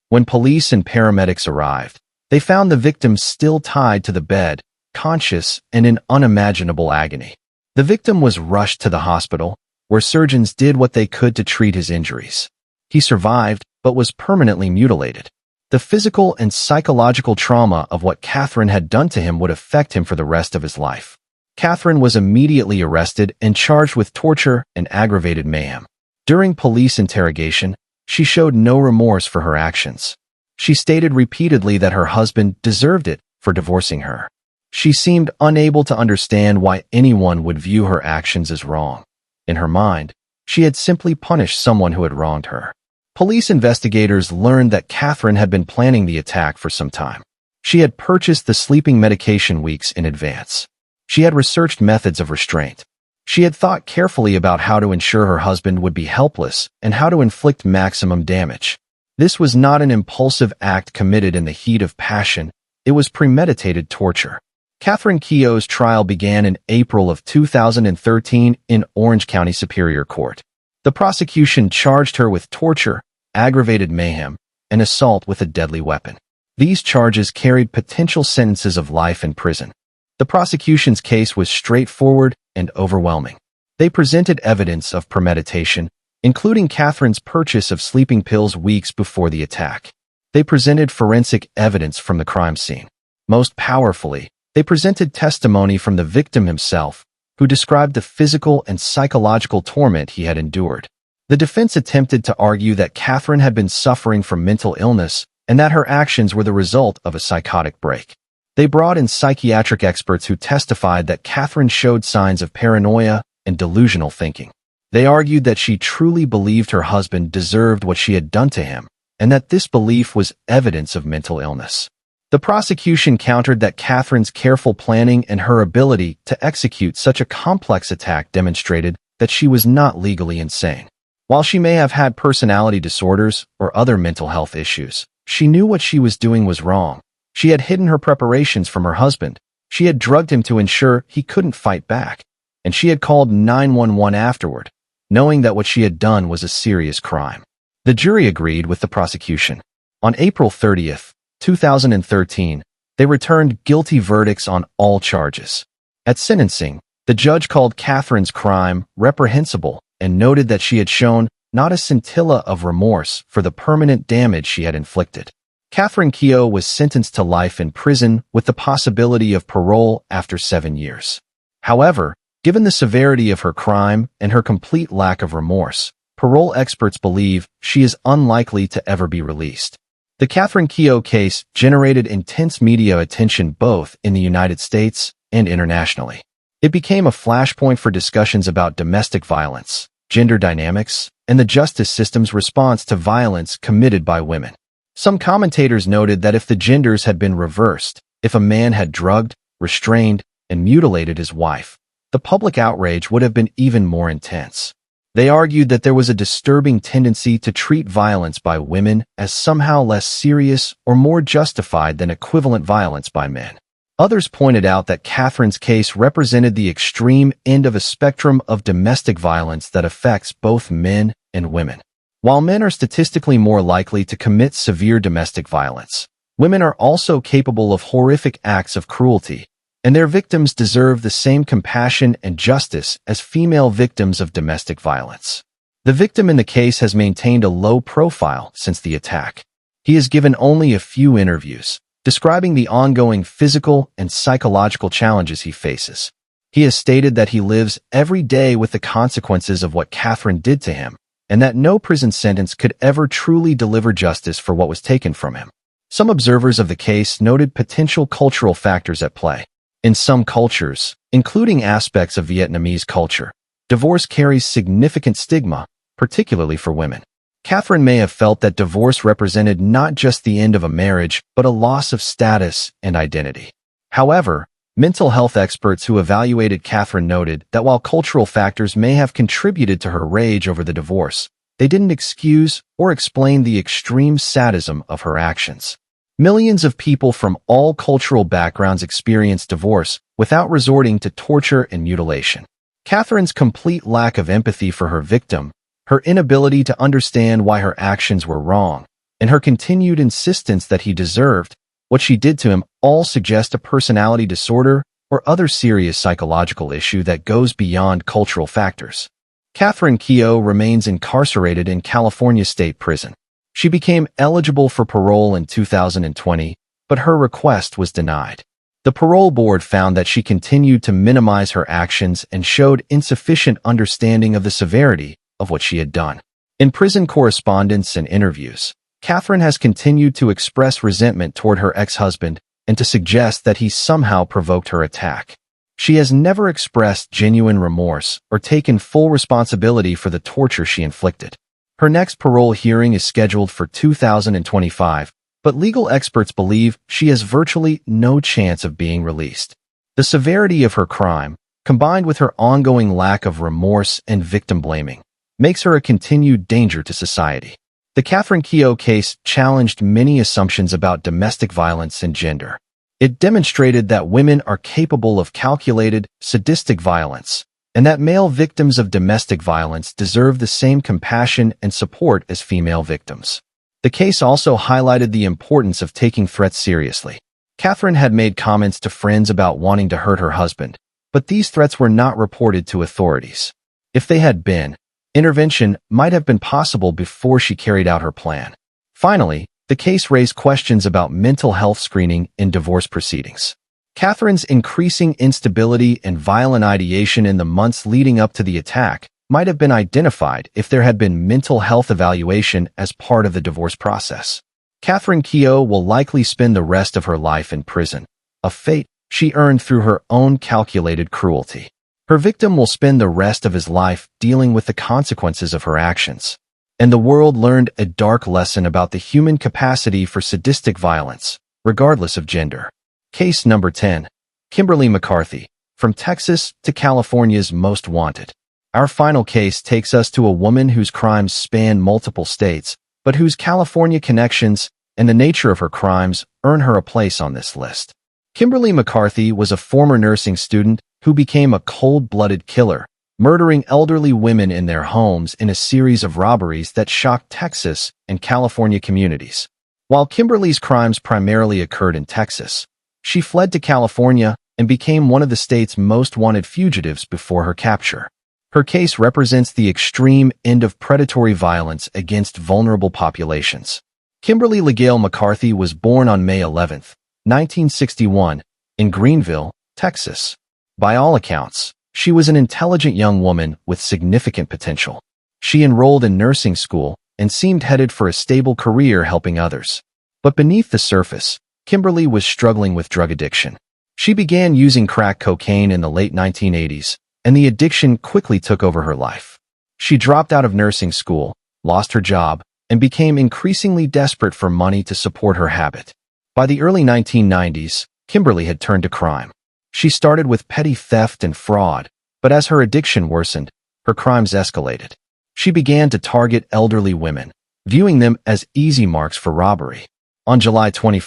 When police and paramedics arrived, they found the victim still tied to the bed, conscious and in unimaginable agony. The victim was rushed to the hospital, where surgeons did what they could to treat his injuries. He survived, but was permanently mutilated. The physical and psychological trauma of what Catherine had done to him would affect him for the rest of his life. Catherine was immediately arrested and charged with torture and aggravated mayhem. During police interrogation, she showed no remorse for her actions. She stated repeatedly that her husband deserved it for divorcing her. She seemed unable to understand why anyone would view her actions as wrong. In her mind, she had simply punished someone who had wronged her. Police investigators learned that Catherine had been planning the attack for some time. She had purchased the sleeping medication weeks in advance. She had researched methods of restraint. She had thought carefully about how to ensure her husband would be helpless and how to inflict maximum damage. This was not an impulsive act committed in the heat of passion. It was premeditated torture. Catherine Keogh's trial began in April of 2013 in Orange County Superior Court. The prosecution charged her with torture, aggravated mayhem, and assault with a deadly weapon. These charges carried potential sentences of life in prison. The prosecution's case was straightforward and overwhelming. They presented evidence of premeditation, including Catherine's purchase of sleeping pills weeks before the attack. They presented forensic evidence from the crime scene. Most powerfully, they presented testimony from the victim himself, who described the physical and psychological torment he had endured. The defense attempted to argue that Catherine had been suffering from mental illness and that her actions were the result of a psychotic break. They brought in psychiatric experts who testified that Catherine showed signs of paranoia and delusional thinking. They argued that she truly believed her husband deserved what she had done to him, and that this belief was evidence of mental illness. The prosecution countered that Catherine's careful planning and her ability to execute such a complex attack demonstrated that she was not legally insane. While she may have had personality disorders or other mental health issues, she knew what she was doing was wrong. She had hidden her preparations from her husband. She had drugged him to ensure he couldn't fight back, and she had called 911 afterward, knowing that what she had done was a serious crime. The jury agreed with the prosecution. On April 30th, 2013, they returned guilty verdicts on all charges. At sentencing, the judge called Catherine's crime reprehensible and noted that she had shown not a scintilla of remorse for the permanent damage she had inflicted. Catherine Keogh was sentenced to life in prison with the possibility of parole after 7 years. However, given the severity of her crime and her complete lack of remorse, parole experts believe she is unlikely to ever be released. The Catherine Keogh case generated intense media attention both in the United States and internationally. It became a flashpoint for discussions about domestic violence, gender dynamics, and the justice system's response to violence committed by women. Some commentators noted that if the genders had been reversed, if a man had drugged, restrained, and mutilated his wife, the public outrage would have been even more intense. They argued that there was a disturbing tendency to treat violence by women as somehow less serious or more justified than equivalent violence by men. Others pointed out that Catherine's case represented the extreme end of a spectrum of domestic violence that affects both men and women. While men are statistically more likely to commit severe domestic violence, women are also capable of horrific acts of cruelty, and their victims deserve the same compassion and justice as female victims of domestic violence. The victim in the case has maintained a low profile since the attack. He has given only a few interviews, describing the ongoing physical and psychological challenges he faces. He has stated that he lives every day with the consequences of what Catherine did to him, and that no prison sentence could ever truly deliver justice for what was taken from him. Some observers of the case noted potential cultural factors at play. In some cultures, including aspects of Vietnamese culture, divorce carries significant stigma, particularly for women. Catherine may have felt that divorce represented not just the end of a marriage, but a loss of status and identity. However, mental health experts who evaluated Catherine noted that while cultural factors may have contributed to her rage over the divorce, they didn't excuse or explain the extreme sadism of her actions. Millions of people from all cultural backgrounds experience divorce without resorting to torture and mutilation. Catherine's complete lack of empathy for her victim, her inability to understand why her actions were wrong, and her continued insistence that he deserved what she did to him all suggest a personality disorder or other serious psychological issue that goes beyond cultural factors. Catherine Keogh remains incarcerated in California State Prison. She became eligible for parole in 2020, but her request was denied. The parole board found that she continued to minimize her actions and showed insufficient understanding of the severity of what she had done. In prison correspondence and interviews, Catherine has continued to express resentment toward her ex-husband and to suggest that he somehow provoked her attack. She has never expressed genuine remorse or taken full responsibility for the torture she inflicted. Her next parole hearing is scheduled for 2025, but legal experts believe she has virtually no chance of being released. The severity of her crime, combined with her ongoing lack of remorse and victim blaming, makes her a continued danger to society. The Catherine Keogh case challenged many assumptions about domestic violence and gender. It demonstrated that women are capable of calculated, sadistic violence, and that male victims of domestic violence deserve the same compassion and support as female victims. The case also highlighted the importance of taking threats seriously. Catherine had made comments to friends about wanting to hurt her husband, but these threats were not reported to authorities. If they had been, intervention might have been possible before she carried out her plan. Finally, the case raised questions about mental health screening in divorce proceedings. Catherine's increasing instability and violent ideation in the months leading up to the attack might have been identified if there had been mental health evaluation as part of the divorce process. Catherine Keogh will likely spend the rest of her life in prison, a fate she earned through her own calculated cruelty. Her victim will spend the rest of his life dealing with the consequences of her actions. And the world learned a dark lesson about the human capacity for sadistic violence, regardless of gender. Case number 10. Kimberly McCarthy, from Texas to California's most wanted. Our final case takes us to a woman whose crimes span multiple states, but whose California connections and the nature of her crimes earn her a place on this list. Kimberly McCarthy was a former nursing student who became a cold-blooded killer, murdering elderly women in their homes in a series of robberies that shocked Texas and California communities. While Kimberly's crimes primarily occurred in Texas, she fled to California and became one of the state's most wanted fugitives before her capture. Her case represents the extreme end of predatory violence against vulnerable populations. Kimberly LaGale McCarthy was born on May 11, 1961, in Greenville, Texas. By all accounts, she was an intelligent young woman with significant potential. She enrolled in nursing school and seemed headed for a stable career helping others. But beneath the surface, Kimberly was struggling with drug addiction. She began using crack cocaine in the late 1980s, and the addiction quickly took over her life. She dropped out of nursing school, lost her job, and became increasingly desperate for money to support her habit. By the early 1990s, Kimberly had turned to crime. She started with petty theft and fraud, but as her addiction worsened, her crimes escalated. She began to target elderly women, viewing them as easy marks for robbery. On July 21,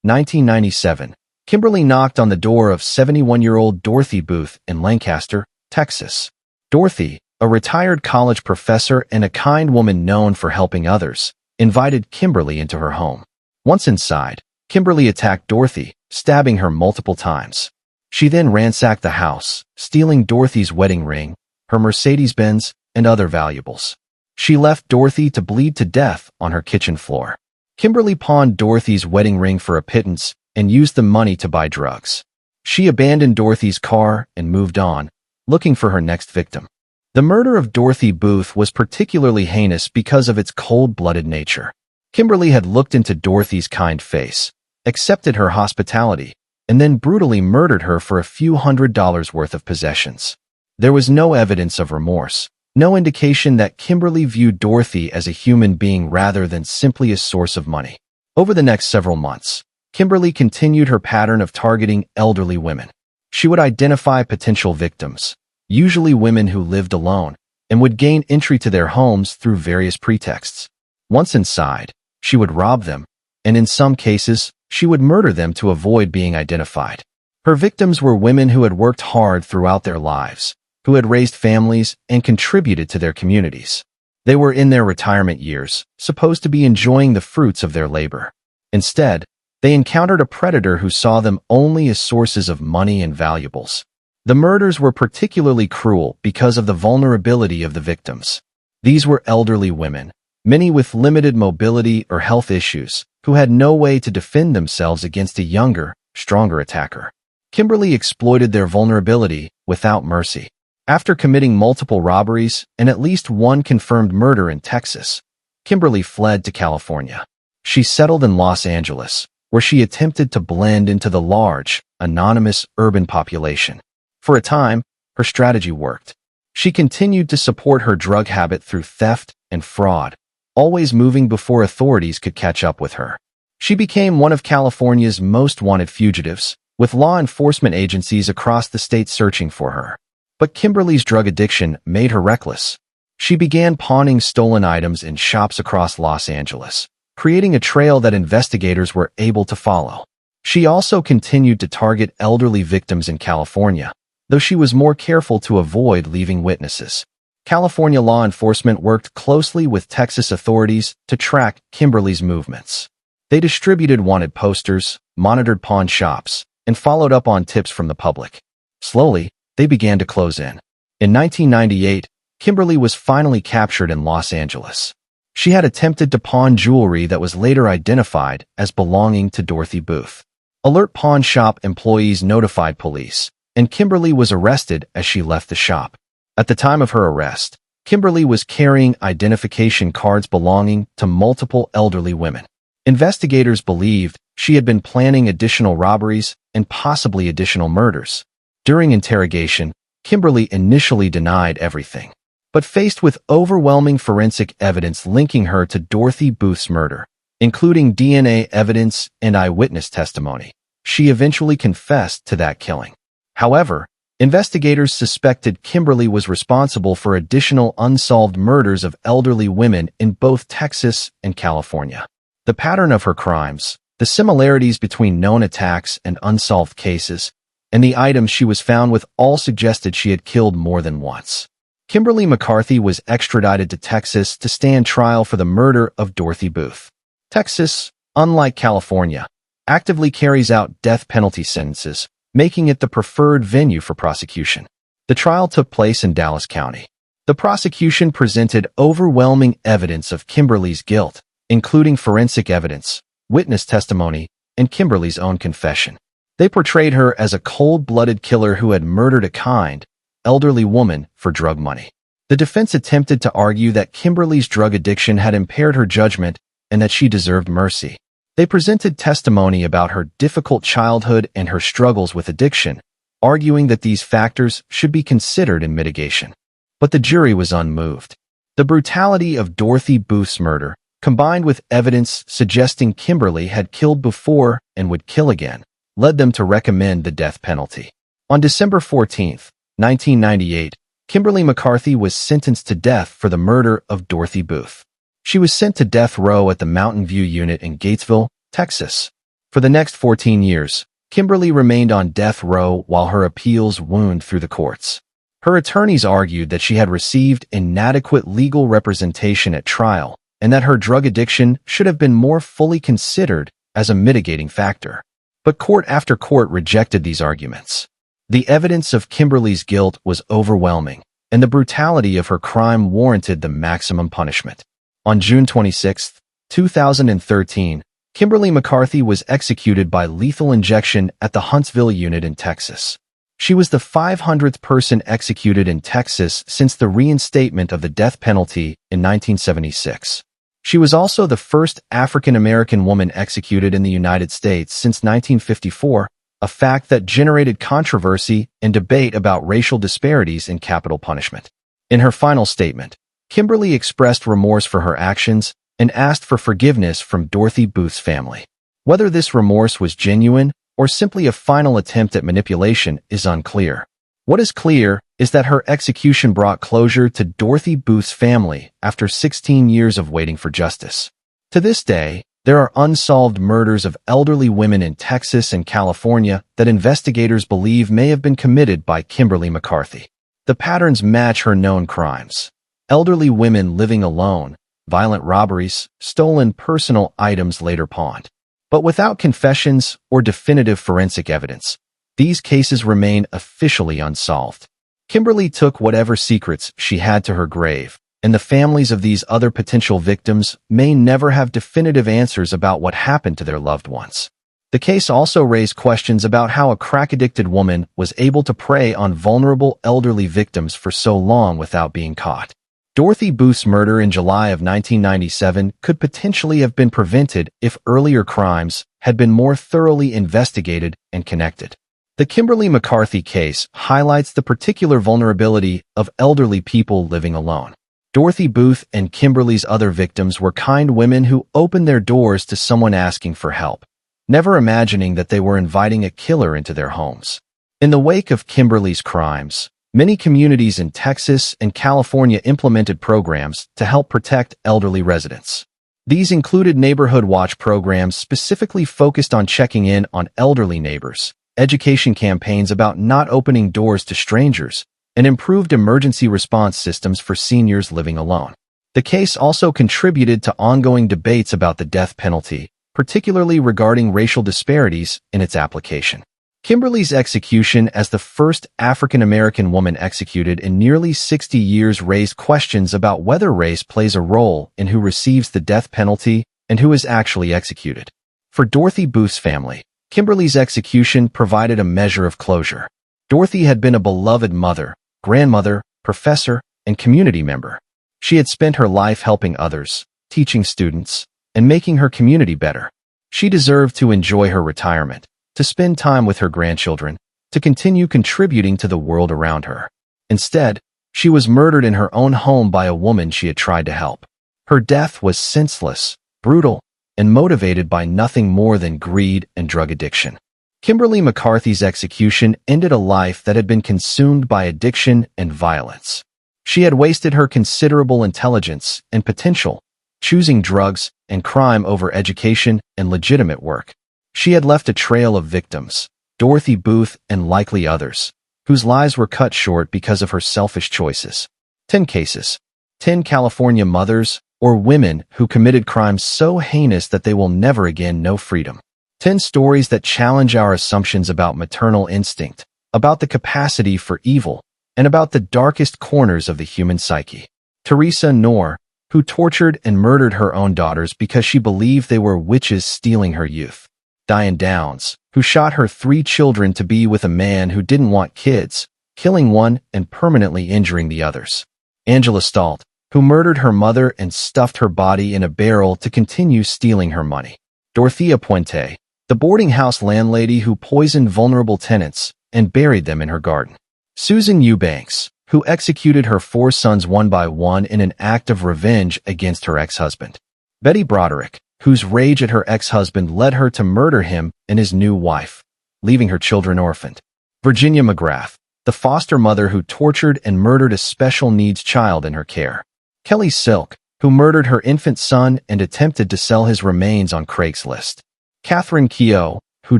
1997, Kimberly knocked on the door of 71-year-old Dorothy Booth in Lancaster, Texas. Dorothy, a retired college professor and a kind woman known for helping others, invited Kimberly into her home. Once inside, Kimberly attacked Dorothy, stabbing her multiple times. She then ransacked the house, stealing Dorothy's wedding ring, her Mercedes-Benz, and other valuables. She left Dorothy to bleed to death on her kitchen floor. Kimberly pawned Dorothy's wedding ring for a pittance and used the money to buy drugs. She abandoned Dorothy's car and moved on, looking for her next victim. The murder of Dorothy Booth was particularly heinous because of its cold-blooded nature. Kimberly had looked into Dorothy's kind face, accepted her hospitality, and then brutally murdered her for a few $100s worth of possessions. There was no evidence of remorse, no indication that Kimberly viewed Dorothy as a human being rather than simply a source of money. Over the next several months, Kimberly continued her pattern of targeting elderly women. She would identify potential victims, usually women who lived alone, and would gain entry to their homes through various pretexts. Once inside, she would rob them, and in some cases, she would murder them to avoid being identified. Her victims were women who had worked hard throughout their lives, who had raised families and contributed to their communities. They were in their retirement years, supposed to be enjoying the fruits of their labor. Instead, they encountered a predator who saw them only as sources of money and valuables. The murders were particularly cruel because of the vulnerability of the victims. These were elderly women, many with limited mobility or health issues, who had no way to defend themselves against a younger, stronger attacker. Kimberly exploited their vulnerability without mercy. After committing multiple robberies and at least one confirmed murder in Texas, Kimberly fled to California. She settled in Los Angeles, where she attempted to blend into the large, anonymous urban population. For a time, her strategy worked. She continued to support her drug habit through theft and fraud, always moving before authorities could catch up with her. She became one of California's most wanted fugitives, with law enforcement agencies across the state searching for her. But Kimberly's drug addiction made her reckless. She began pawning stolen items in shops across Los Angeles, creating a trail that investigators were able to follow. She also continued to target elderly victims in California, though she was more careful to avoid leaving witnesses. California law enforcement worked closely with Texas authorities to track Kimberly's movements. They distributed wanted posters, monitored pawn shops, and followed up on tips from the public. Slowly, they began to close in. In 1998, Kimberly was finally captured in Los Angeles. She had attempted to pawn jewelry that was later identified as belonging to Dorothy Booth. Alert pawn shop employees notified police, and Kimberly was arrested as she left the shop. At the time of her arrest, Kimberly was carrying identification cards belonging to multiple elderly women. Investigators believed she had been planning additional robberies and possibly additional murders. During interrogation, Kimberly initially denied everything. But faced with overwhelming forensic evidence linking her to Dorothy Booth's murder, including DNA evidence and eyewitness testimony, she eventually confessed to that killing. However, investigators suspected Kimberly was responsible for additional unsolved murders of elderly women in both Texas and California. The pattern of her crimes, the similarities between known attacks and unsolved cases, and the items she was found with all suggested she had killed more than once. Kimberly McCarthy was extradited to Texas to stand trial for the murder of Dorothy Booth. Texas, unlike California, actively carries out death penalty sentences, making it the preferred venue for prosecution. The trial took place in Dallas County. The prosecution presented overwhelming evidence of Kimberly's guilt, including forensic evidence, witness testimony, and Kimberly's own confession. They portrayed her as a cold-blooded killer who had murdered a kind, elderly woman for drug money. The defense attempted to argue that Kimberly's drug addiction had impaired her judgment and that she deserved mercy. They presented testimony about her difficult childhood and her struggles with addiction, arguing that these factors should be considered in mitigation. But the jury was unmoved. The brutality of Dorothy Booth's murder, combined with evidence suggesting Kimberly had killed before and would kill again, led them to recommend the death penalty. On December 14, 1998, Kimberly McCarthy was sentenced to death for the murder of Dorothy Booth. She was sent to death row at the Mountain View Unit in Gatesville, Texas. For the next 14 years, Kimberly remained on death row while her appeals wound through the courts. Her attorneys argued that she had received inadequate legal representation at trial and that her drug addiction should have been more fully considered as a mitigating factor. But court after court rejected these arguments. The evidence of Kimberly's guilt was overwhelming, and the brutality of her crime warranted the maximum punishment. On June 26, 2013, Kimberly McCarthy was executed by lethal injection at the Huntsville unit in Texas. She was the 500th person executed in Texas since the reinstatement of the death penalty in 1976. She was also the first African-American woman executed in the United States since 1954, a fact that generated controversy and debate about racial disparities in capital punishment. In her final statement, Kimberly expressed remorse for her actions and asked for forgiveness from Dorothy Booth's family. Whether this remorse was genuine or simply a final attempt at manipulation is unclear. What is clear is that her execution brought closure to Dorothy Booth's family after 16 years of waiting for justice. To this day, there are unsolved murders of elderly women in Texas and California that investigators believe may have been committed by Kimberly McCarthy. The patterns match her known crimes: elderly women living alone, violent robberies, stolen personal items later pawned. But without confessions or definitive forensic evidence, these cases remain officially unsolved. Kimberly took whatever secrets she had to her grave, and the families of these other potential victims may never have definitive answers about what happened to their loved ones. The case also raised questions about how a crack-addicted woman was able to prey on vulnerable elderly victims for so long without being caught. Dorothy Booth's murder in July of 1997 could potentially have been prevented if earlier crimes had been more thoroughly investigated and connected. The Kimberly McCarthy case highlights the particular vulnerability of elderly people living alone. Dorothy Booth and Kimberly's other victims were kind women who opened their doors to someone asking for help, never imagining that they were inviting a killer into their homes. In the wake of Kimberly's crimes, many communities in Texas and California implemented programs to help protect elderly residents. These included neighborhood watch programs specifically focused on checking in on elderly neighbors, education campaigns about not opening doors to strangers, and improved emergency response systems for seniors living alone. The case also contributed to ongoing debates about the death penalty, particularly regarding racial disparities in its application. Kimberly's execution as the first African-American woman executed in nearly 60 years raised questions about whether race plays a role in who receives the death penalty and who is actually executed. For Dorothy Booth's family, Kimberly's execution provided a measure of closure. Dorothy had been a beloved mother, grandmother, professor, and community member. She had spent her life helping others, teaching students, and making her community better. She deserved to enjoy her retirement, to spend time with her grandchildren, to continue contributing to the world around her. Instead, she was murdered in her own home by a woman she had tried to help. Her death was senseless, brutal, and motivated by nothing more than greed and drug addiction. Kimberly McCarthy's execution ended a life that had been consumed by addiction and violence. She had wasted her considerable intelligence and potential, choosing drugs and crime over education and legitimate work. She had left a trail of victims, Dorothy Booth, and likely others, whose lives were cut short because of her selfish choices. 10 cases. 10 California mothers or women who committed crimes so heinous that they will never again know freedom. 10 stories that challenge our assumptions about maternal instinct, about the capacity for evil, and about the darkest corners of the human psyche. Theresa Knorr, who tortured and murdered her own daughters because she believed they were witches stealing her youth. Diane Downs, who shot her 3 children to be with a man who didn't want kids, killing one and permanently injuring the others. Angela Stoldt, who murdered her mother and stuffed her body in a barrel to continue stealing her money. Dorothea Puente, the boarding house landlady who poisoned vulnerable tenants and buried them in her garden. Susan Eubanks, who executed her 4 sons one by one in an act of revenge against her ex-husband. Betty Broderick, whose rage at her ex-husband led her to murder him and his new wife, leaving her children orphaned. Virginia McGrath, the foster mother who tortured and murdered a special needs child in her care. Kelly Silk, who murdered her infant son and attempted to sell his remains on Craigslist. Catherine Keogh, who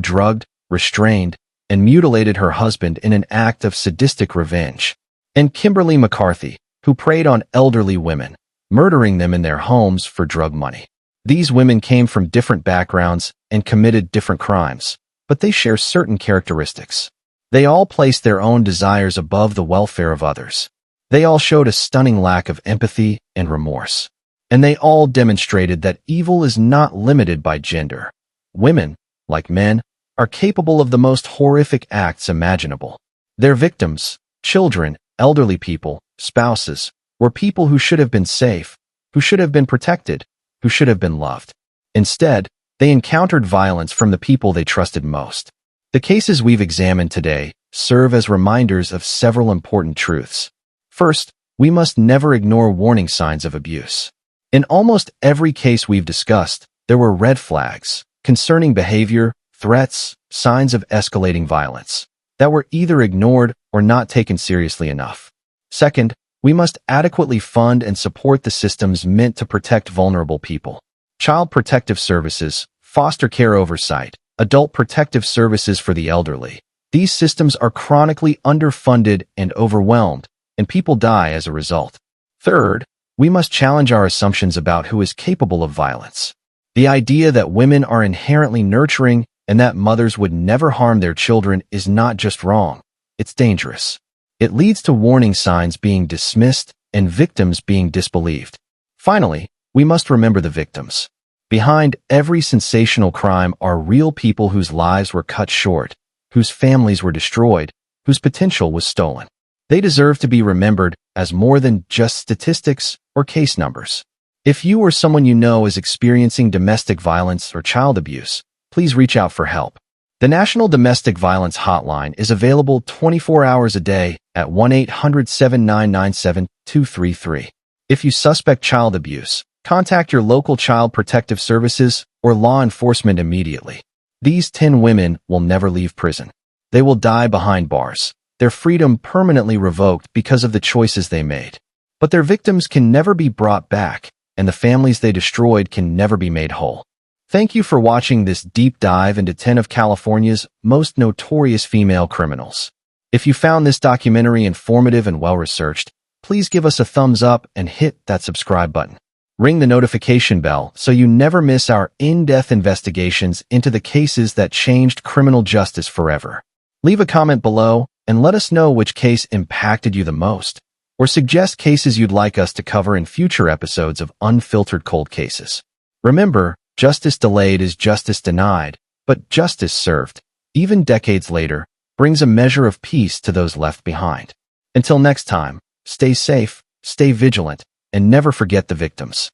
drugged, restrained, and mutilated her husband in an act of sadistic revenge. And Kimberly McCarthy, who preyed on elderly women, murdering them in their homes for drug money. These women came from different backgrounds and committed different crimes, but they share certain characteristics. They all placed their own desires above the welfare of others. They all showed a stunning lack of empathy and remorse. And they all demonstrated that evil is not limited by gender. Women, like men, are capable of the most horrific acts imaginable. Their victims, children, elderly people, spouses, were people who should have been safe, who should have been protected, who should have been loved. Instead, they encountered violence from the people they trusted most. The cases we've examined today serve as reminders of several important truths. First, we must never ignore warning signs of abuse. In almost every case we've discussed, there were red flags concerning behavior, threats, signs of escalating violence that were either ignored or not taken seriously enough. Second, we must adequately fund and support the systems meant to protect vulnerable people. Child protective services, foster care oversight, adult protective services for the elderly. These systems are chronically underfunded and overwhelmed, and people die as a result. Third, we must challenge our assumptions about who is capable of violence. The idea that women are inherently nurturing and that mothers would never harm their children is not just wrong, it's dangerous. It leads to warning signs being dismissed and victims being disbelieved. Finally, we must remember the victims. Behind every sensational crime are real people whose lives were cut short, whose families were destroyed, whose potential was stolen. They deserve to be remembered as more than just statistics or case numbers. If you or someone you know is experiencing domestic violence or child abuse, please reach out for help. The National Domestic Violence Hotline is available 24 hours a day at 1-800-799-7233. If you suspect child abuse, contact your local child protective services or law enforcement immediately. These 10 women will never leave prison. They will die behind bars, their freedom permanently revoked because of the choices they made. But their victims can never be brought back, and the families they destroyed can never be made whole. Thank you for watching this deep dive into 10 of California's most notorious female criminals. If you found this documentary informative and well-researched, please give us a thumbs up and hit that subscribe button. Ring the notification bell so you never miss our in-depth investigations into the cases that changed criminal justice forever. Leave a comment below and let us know which case impacted you the most, or suggest cases you'd like us to cover in future episodes of Unfiltered Cold Cases. Remember, justice delayed is justice denied, but justice served, even decades later, brings a measure of peace to those left behind. Until next time, stay safe, stay vigilant, and never forget the victims.